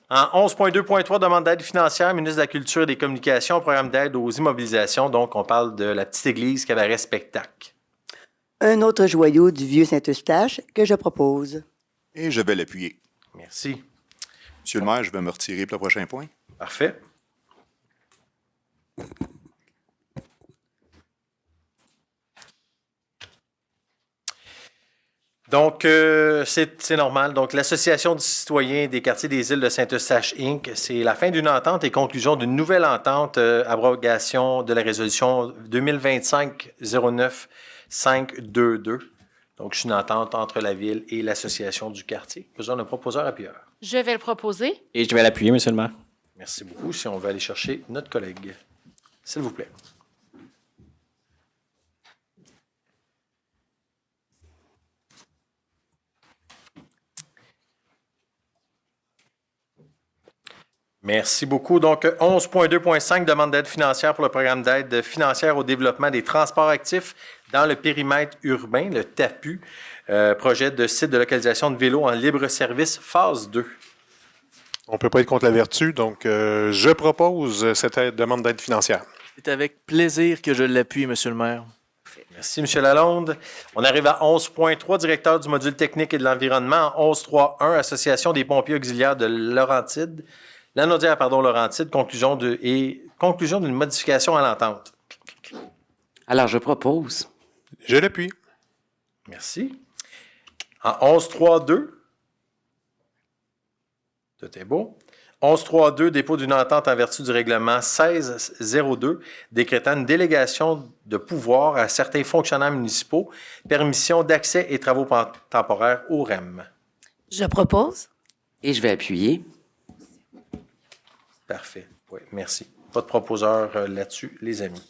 En 11.2.3, demande d'aide financière, ministre de la Culture et des Communications, programme d'aide aux immobilisations. Donc, on parle de la petite église Cabaret Spectacle. Un autre joyau du vieux Saint-Eustache que je propose. Et je vais l'appuyer. Merci. Monsieur le maire, je vais me retirer pour le prochain point. Parfait. Donc, c'est normal. Donc, l'Association du citoyen des quartiers des îles de Saint-Eustache, Inc., c'est la fin d'une entente et conclusion d'une nouvelle entente, abrogation de la résolution 2025-09-522. Donc, c'est une entente entre la Ville et l'Association du quartier. Besoin d'un proposeur-appuyeur. Je vais le proposer. Et je vais l'appuyer, M. le maire. Merci beaucoup. Si on veut aller chercher notre collègue, s'il vous plaît. Merci beaucoup. Donc, 11.2.5, demande d'aide financière pour le programme d'aide financière au développement des transports actifs dans le périmètre urbain, le TAPU, projet de site de localisation de vélos en libre service, phase 2. On ne peut pas être contre la vertu, donc je propose cette demande d'aide financière. C'est avec plaisir que je l'appuie, M. le maire. Merci, M. Lalonde. On arrive à 11.3, directeur du module technique et de l'environnement. 11.3.1, Association des pompiers auxiliaires de Laurentides. Lanaudière, Laurentide, conclusion d'une modification à l'entente. Alors, je propose. Je l'appuie. Merci. En 11.3.2, tout est beau. 11.3.2, dépôt d'une entente en vertu du règlement 16.02, décrétant une délégation de pouvoir à certains fonctionnaires municipaux, permission d'accès et travaux temporaires au REM. Je propose. Et je vais appuyer. Parfait. Oui, merci. Pas de proposeur là-dessus, les amis.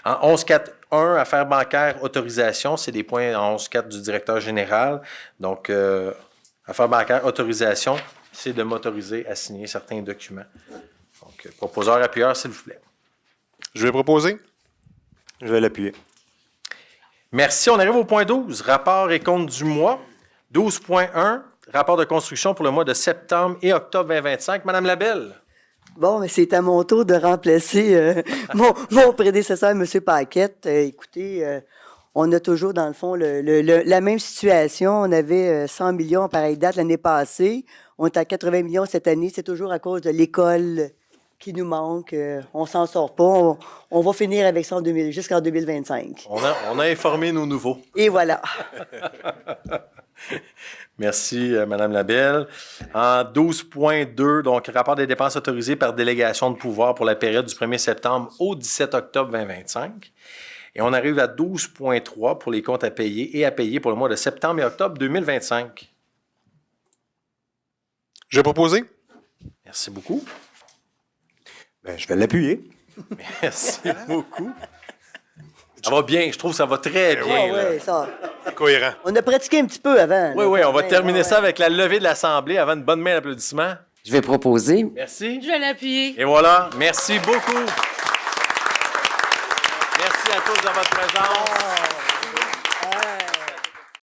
En 11.4.1, affaires bancaires, autorisation, c'est des points en 11.4 du directeur général. Donc, affaires bancaires, autorisation, c'est de m'autoriser à signer certains documents. Donc, proposeur, appuyeur, s'il vous plaît. Je vais proposer. Je vais l'appuyer. Merci. On arrive au point 12, rapport et compte du mois. 12.1, rapport de construction pour le mois de septembre et octobre 2025. Madame Labelle. Bon, mais c'est à mon tour de remplacer mon prédécesseur, M. Paquette. Écoutez, on a toujours, dans le fond, la même situation. On avait 100 millions à pareille date l'année passée. On est à 80 millions cette année. C'est toujours à cause de l'école qui nous manque. On ne s'en sort pas. On va finir avec ça jusqu'en 2025. On a informé nos nouveaux. Et voilà. Merci, Mme Labelle. En 12.2, donc, rapport des dépenses autorisées par délégation de pouvoir pour la période du 1er septembre au 17 octobre 2025. Et on arrive à 12.3 pour les comptes à payer et à payer pour le mois de septembre et octobre 2025. Je vais proposer. Merci beaucoup. Ben, je vais l'appuyer. Merci beaucoup. Ça va bien, je trouve que ça va très bien. Oui, ça. Cohérent. On a pratiqué un petit peu avant. Oui, on va terminer ça avec la levée de l'Assemblée avant une bonne main d'applaudissements. Je vais proposer. Merci. Je vais l'appuyer. Et voilà, merci beaucoup. Merci à tous de votre présence.